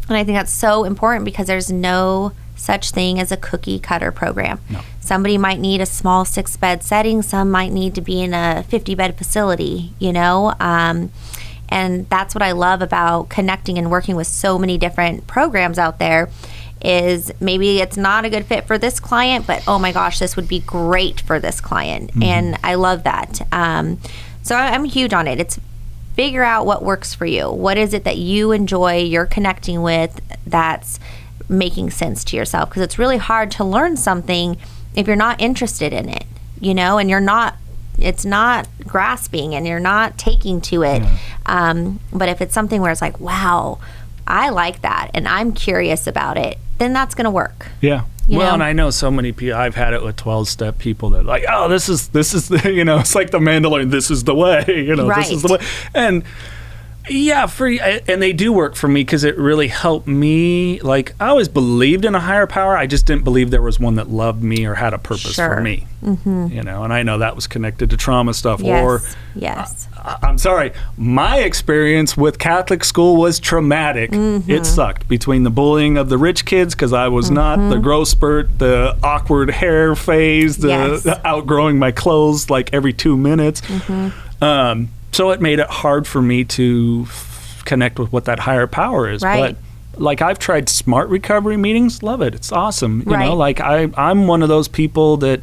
And I think that's so important because there's no such thing as a cookie cutter program. No. Somebody might need a small 6-bed setting. Some might need to be in a 50-bed facility, and that's what I love about connecting and working with so many different programs out there is maybe it's not a good fit for this client, but oh my gosh, this would be great for this client. And I love that. So I'm huge on it. It's figure out what works for you. What is it that you enjoy, you're connecting with, that's making sense to yourself? Because it's really hard to learn something if you're not interested in it, and it's not grasping and you're not taking to it. But if it's something where it's like, wow, I like that and I'm curious about it, then that's going to work. Yeah. And I know so many people, I've had it with 12-step people that like, oh, this is the, it's like the Mandalorian, this is the way, this is the way. And yeah, and they do work for me because it really helped me. Like, I always believed in a higher power. I just didn't believe there was one that loved me or had a purpose for me. And I know that was connected to trauma stuff. Yes. I'm sorry, my experience with Catholic school was traumatic. It sucked between the bullying of the rich kids because I was not, the growth spurt, the awkward hair phase, the outgrowing my clothes like every 2 minutes. So it made it hard for me to connect with what that higher power is. Right. But like, I've tried SMART recovery meetings, love it. It's awesome. Like I'm one of those people that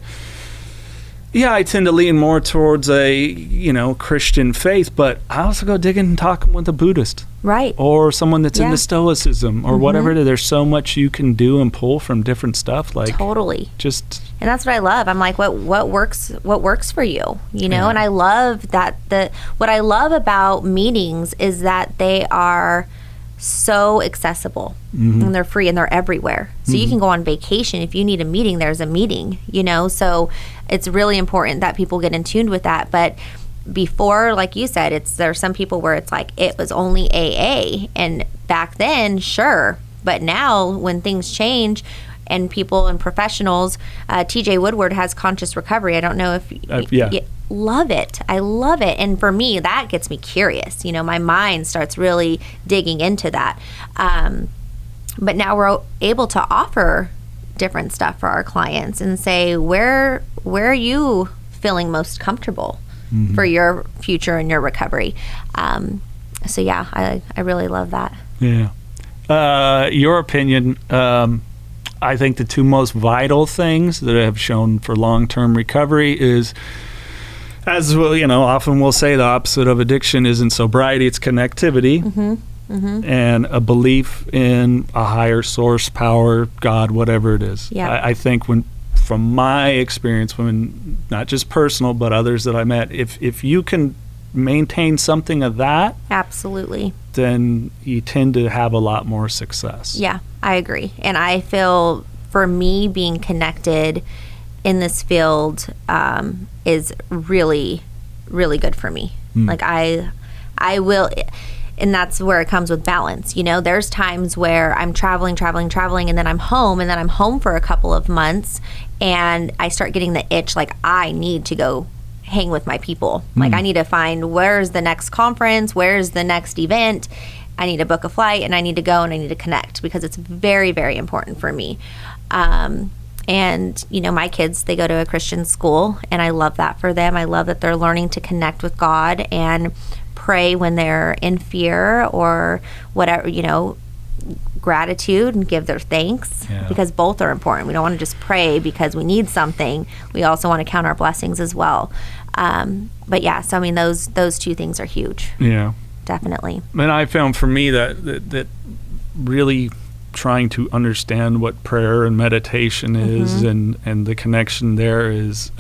Yeah, I tend to lean more towards a, Christian faith, but I also go digging and talking with a Buddhist. Right. Or someone that's Yeah. into Stoicism or whatever it is. There's so much you can do and pull from different stuff. Like Totally. just And that's what I love. I'm like, what works for you, Yeah. And I love that what I love about meetings is that they are so accessible and they're free and they're everywhere. So you can go on vacation. If you need a meeting, there's a meeting, So it's really important that people get in tune with that. But before, like you said, there's some people where it's like it was only AA, and back then, sure. But now when things change and people and professionals, TJ Woodward has conscious recovery. I don't know if you love it. I love it. And for me, that gets me curious. My mind starts really digging into that. But now we're able to offer different stuff for our clients and say, where are you feeling most comfortable for your future and your recovery? So yeah, I really love that. Yeah. Your opinion, I think the two most vital things that have shown for long-term recovery is, as well, often we'll say the opposite of addiction isn't sobriety, it's connectivity and a belief in a higher source, power, God, whatever it is. Yeah. I think from my experience, when not just personal, but others that I met, if you can maintain something of that, Absolutely. then you tend to have a lot more success. Yeah, I agree. And I feel for me being connected in this field is really, really good for me. Like I will, and that's where it comes with balance. There's times where I'm traveling, and then I'm home for a couple of months, and I start getting the itch, like I need to go hang with my people. Like I need to find where's the next conference, where's the next event. I need to book a flight and I need to go and I need to connect because it's very, very important for me. And my kids, they go to a Christian school and I love that for them. I love that they're learning to connect with God and pray when they're in fear or whatever, gratitude and give their thanks because both are important. We don't want to just pray because we need something. We also want to count our blessings as well. But yeah, so I mean, those two things are huge. Yeah, definitely. And I found for me that really trying to understand what prayer and meditation is and the connection there is,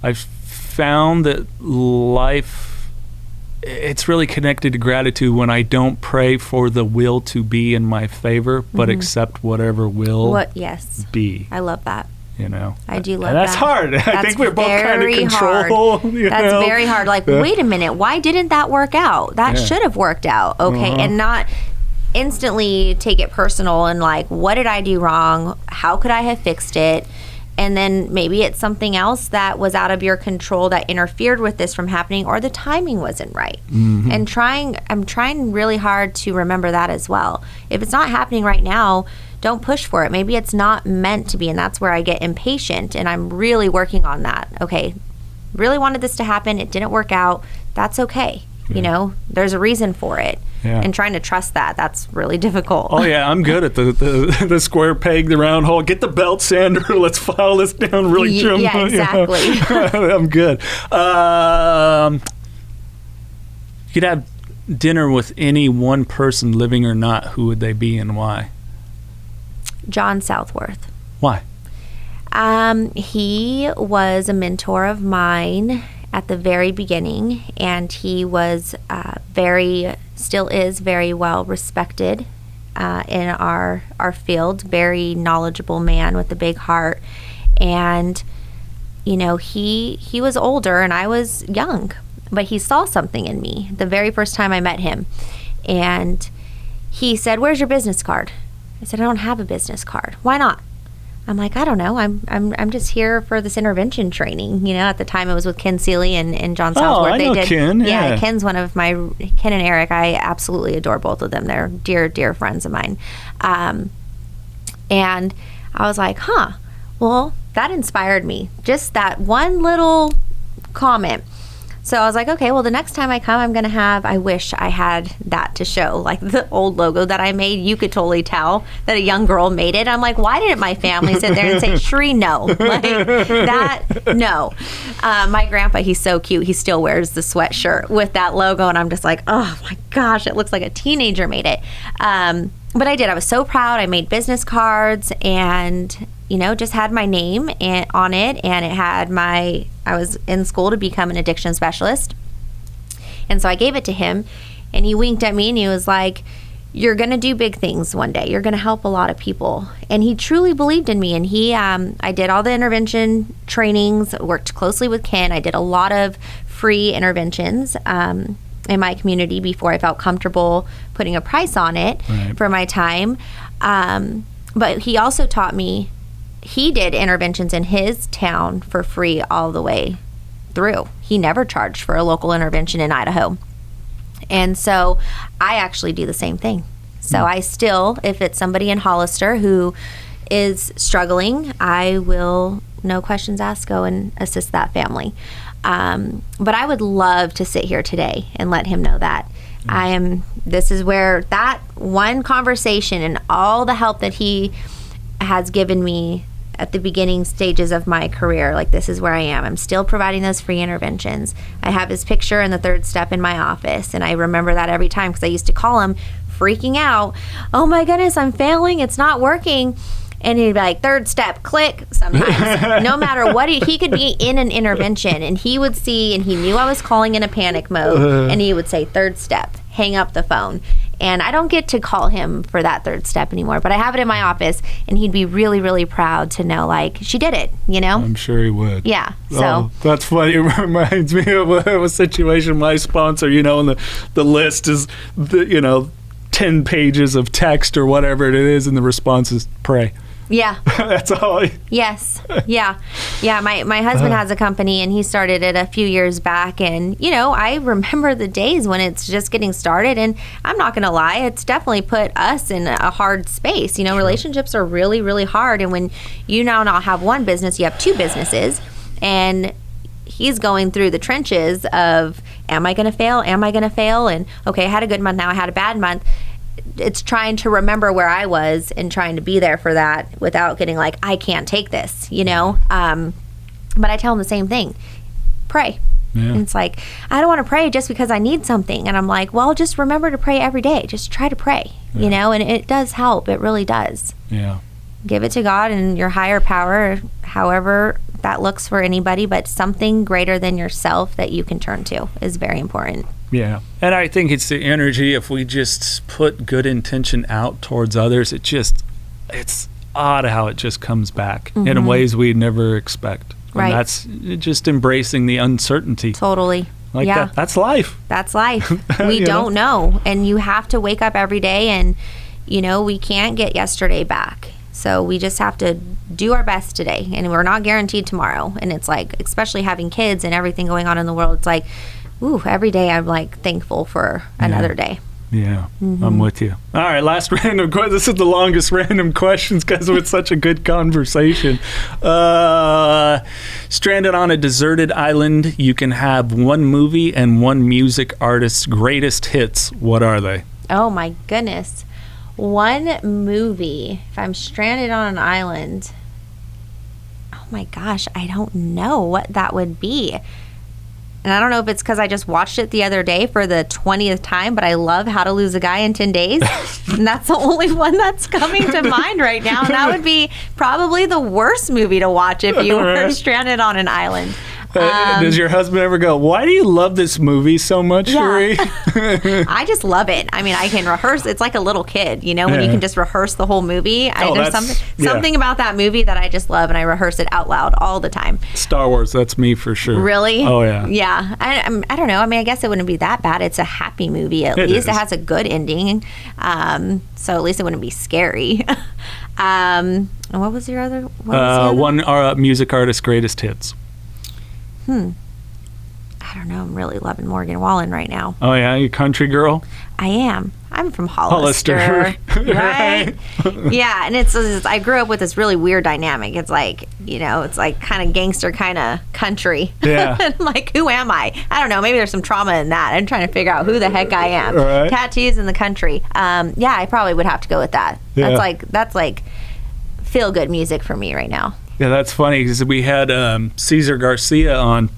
I've found that life, it's really connected to gratitude when I don't pray for the will to be in my favor, but accept whatever will be. I love that. I do love and that's that. hard. I think we're both kind of control. control. That's very hard. Like, wait a minute, why didn't that work out? That should have worked out. Okay. And not instantly take it personal and like, what did I do wrong? How could I have fixed it? And then maybe it's something else that was out of your control that interfered with this from happening, or the timing wasn't right. And I'm trying really hard to remember that as well. If it's not happening right now, don't push for it. Maybe it's not meant to be, and that's where I get impatient, and I'm really working on that. Okay, really wanted this to happen. It didn't work out. That's okay. There's a reason for it. And trying to trust that's really difficult. Oh yeah, I'm good at the square peg, the round hole. Get the belt sander. Let's file this down really trim. Yeah, exactly. I'm good. You could have dinner with any one person, living or not. Who would they be and why? John Southworth. Why? He was a mentor of mine at the very beginning, and he was still is very well respected in our field, very knowledgeable man with a big heart. And he was older and I was young, but he saw something in me the very first time I met him, and he said, "Where's your business card?" I said, "I don't have a business card." "Why not?" I'm like, "I don't know. I'm just here for this intervention training." At the time it was with Ken Seeley and John Southworth. I know Ken. Yeah, Ken's one of Ken and Eric. I absolutely adore both of them. They're dear, dear friends of mine. And I was like, well, that inspired me. Just that one little comment. So I was like, okay, well, the next time I come, I'm going to have, I wish I had that to show. Like the old logo that I made, you could totally tell that a young girl made it. I'm like, why didn't my family sit there and say, Cheree, no. Like that, no. My grandpa, he's so cute. He still wears the sweatshirt with that logo. And I'm just like, oh my gosh, it looks like a teenager made it. But I did. I was so proud. I made business cards and, you know, just had my name on it. And it had I was in school to become an addiction specialist. And so I gave it to him and he winked at me and he was like, you're going to do big things one day. You're going to help a lot of people. And he truly believed in me. And I did all the intervention trainings, worked closely with Ken. I did a lot of free interventions in my community before I felt comfortable putting a price on it for my time. But he also taught me, he did interventions in his town for free all the way through. He never charged for a local intervention in Idaho. And so I actually do the same thing. So I still, if it's somebody in Hollister who is struggling, I will, no questions asked, go and assist that family. But I would love to sit here today and let him know that this is where that one conversation and all the help that he has given me at the beginning stages of my career, like this is where I am. I'm still providing those free interventions. I have his picture in the third step in my office, and I remember that every time because I used to call him freaking out. Oh my goodness, I'm failing. It's not working. And he'd be like, third step, click, sometimes. No matter what, he could be in an intervention, and he would see, and he knew I was calling in a panic mode, and he would say, third step, hang up the phone. And I don't get to call him for that third step anymore, but I have it in my office, and he'd be really, really proud to know, like, she did it, you know? I'm sure he would. Yeah, so. That's funny. It reminds me of a situation my sponsor, you know, and the list is, 10 pages of text or whatever it is, and the response is pray. Yeah. That's all. Yes. Yeah. Yeah. My husband has a company and he started it a few years back. And, you know, I remember the days when it's just getting started. And I'm not going to lie, it's definitely put us in a hard space. You know, relationships are really, really hard. And when you now not have one business, you have two businesses. And he's going through the trenches of, am I going to fail? Am I going to fail? And, okay, I had a good month. Now I had a bad month. It's trying to remember where I was and trying to be there for that without getting like, I can't take this, you know? But I tell him the same thing. Pray. Yeah. And it's like, I don't want to pray just because I need something. And I'm like, well, just remember to pray every day. Just try to pray, you know? And it does help. It really does. Yeah. Give it to God and your higher power, however that looks for anybody, but something greater than yourself that you can turn to is very important. Yeah. And I think it's the energy. If we just put good intention out towards others, it's odd how it just comes back in ways we never expect. Right. And that's just embracing the uncertainty. Totally. Like yeah. That's life. That's life. We don't know. And you have to wake up every day and, you know, we can't get yesterday back. So we just have to do our best today. And we're not guaranteed tomorrow. And it's like, especially having kids and everything going on in the world, it's like, ooh, every day I'm like thankful for another day. Yeah, I'm with you. All right, last random question. This is the longest random questions because it's such a good conversation. Stranded on a deserted island, you can have one movie and one music artist's greatest hits. What are they? Oh my goodness. One movie, if I'm stranded on an island, oh my gosh, I don't know what that would be. And I don't know if it's because I just watched it the other day for the 20th time, but I love How to Lose a Guy in 10 Days. And that's the only one that's coming to mind right now. And that would be probably the worst movie to watch if you were stranded on an island. Does your husband ever go, why do you love this movie so much, Cheree? I just love it. I mean, I can rehearse. It's like a little kid, you know, when you can just rehearse the whole movie. There's something about that movie that I just love, and I rehearse it out loud all the time. Star Wars, that's me for sure. Really? Oh, yeah. Yeah. I don't know. I mean, I guess it wouldn't be that bad. It's a happy movie. At least it has a good ending. So at least it wouldn't be scary. What was your other? One music artist's greatest hits. I don't know. I'm really loving Morgan Wallen right now. Oh, yeah? You country girl? I am. I'm from Hollister. Right? Yeah, and it's I grew up with this really weird dynamic. It's like, it's like kind of gangster, kind of country. Yeah. I'm like, who am I? I don't know. Maybe there's some trauma in that. I'm trying to figure out who the heck I am. Right. Tattoos in the country. Yeah, I probably would have to go with that. Yeah. That's like feel good music for me right now. Yeah, that's funny because we had Cesar Garcia on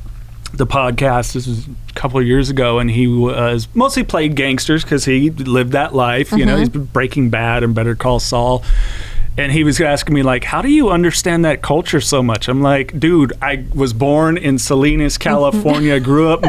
the podcast. This was a couple of years ago, and he was mostly played gangsters because he lived that life. He's been Breaking Bad and Better Call Saul. And he was asking me, like, how do you understand that culture so much? I'm like, dude, I was born in Salinas, California, grew up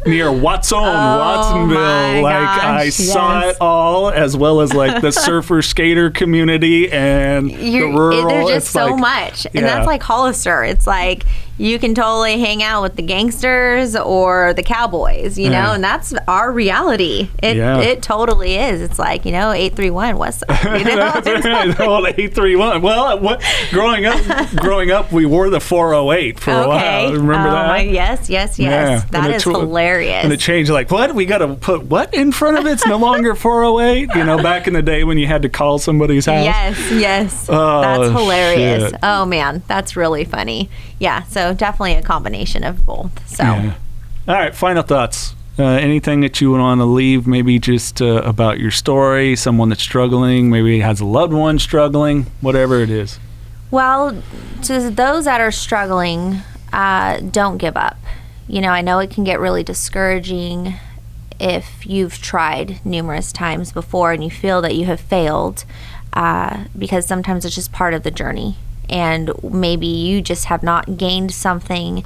near Watsonville. Like, I saw it all, as well as, like, the surfer skater community and the rural. There's just so much. And that's like Hollister. It's like you can totally hang out with the gangsters or the cowboys, know, and that's our reality. It totally is. It's like, 831 West Side. The old 831. Well, growing up, we wore the 408 for a while. Remember that? Yes. Yeah. That is hilarious. And it changed, like, what? We got to put what in front of it? It's no longer 408? Back in the day when you had to call somebody's house? Yes. Oh, that's hilarious. shit. Oh, man. That's really funny. Yeah, so definitely a combination of both. So, All right, final thoughts. Anything that you want to leave, maybe just about your story, someone that's struggling, maybe has a loved one struggling, whatever it is. Well, to those that are struggling, don't give up. I know it can get really discouraging if you've tried numerous times before and you feel that you have failed, because sometimes it's just part of the journey. And maybe you just have not gained something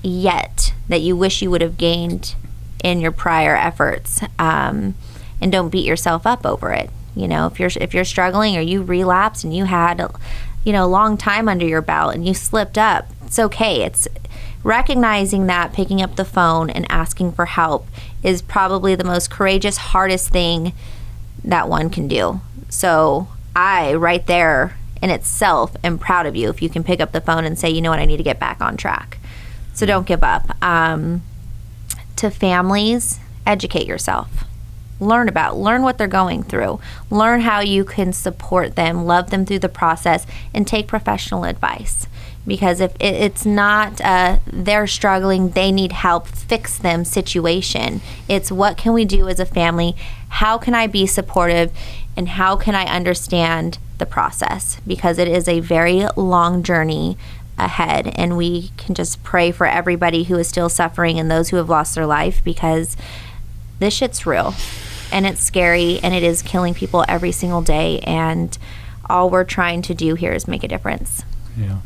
yet that you wish you would have gained in your prior efforts. And don't beat yourself up over it. If you're struggling or you relapsed and you had a long time under your belt and you slipped up, it's okay. It's recognizing that, picking up the phone and asking for help is probably the most courageous, hardest thing that one can do. So I, right there in itself, am proud of you if you can pick up the phone and say, you know what, I need to get back on track. So don't give up. To families, educate yourself. Learn what they're going through. Learn how you can support them, love them through the process, and take professional advice. Because if it's not they're struggling, they need help, fix them situation. It's what can we do as a family? How can I be supportive? And how can I understand the process? Because it is a very long journey ahead, and we can just pray for everybody who is still suffering and those who have lost their life, because this shit's real and it's scary and it is killing people every single day, and all we're trying to do here is make a difference. Yeah.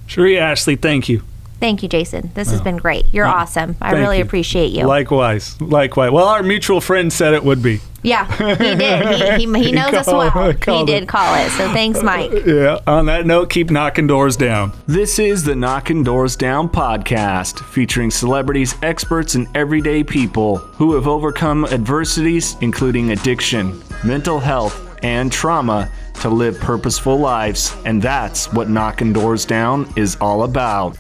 Cheree Ashley, thank you. Thank you, Jason. This has been great. You're awesome. I really appreciate you. Likewise. Well, our mutual friend said it would be. Yeah, he did. He knows us well. He did call it. So thanks, Mike. Yeah. On that note, keep knocking doors down. This is the Knockin Doorz Down podcast, featuring celebrities, experts, and everyday people who have overcome adversities, including addiction, mental health, and trauma, to live purposeful lives. And that's what Knockin Doorz Down is all about.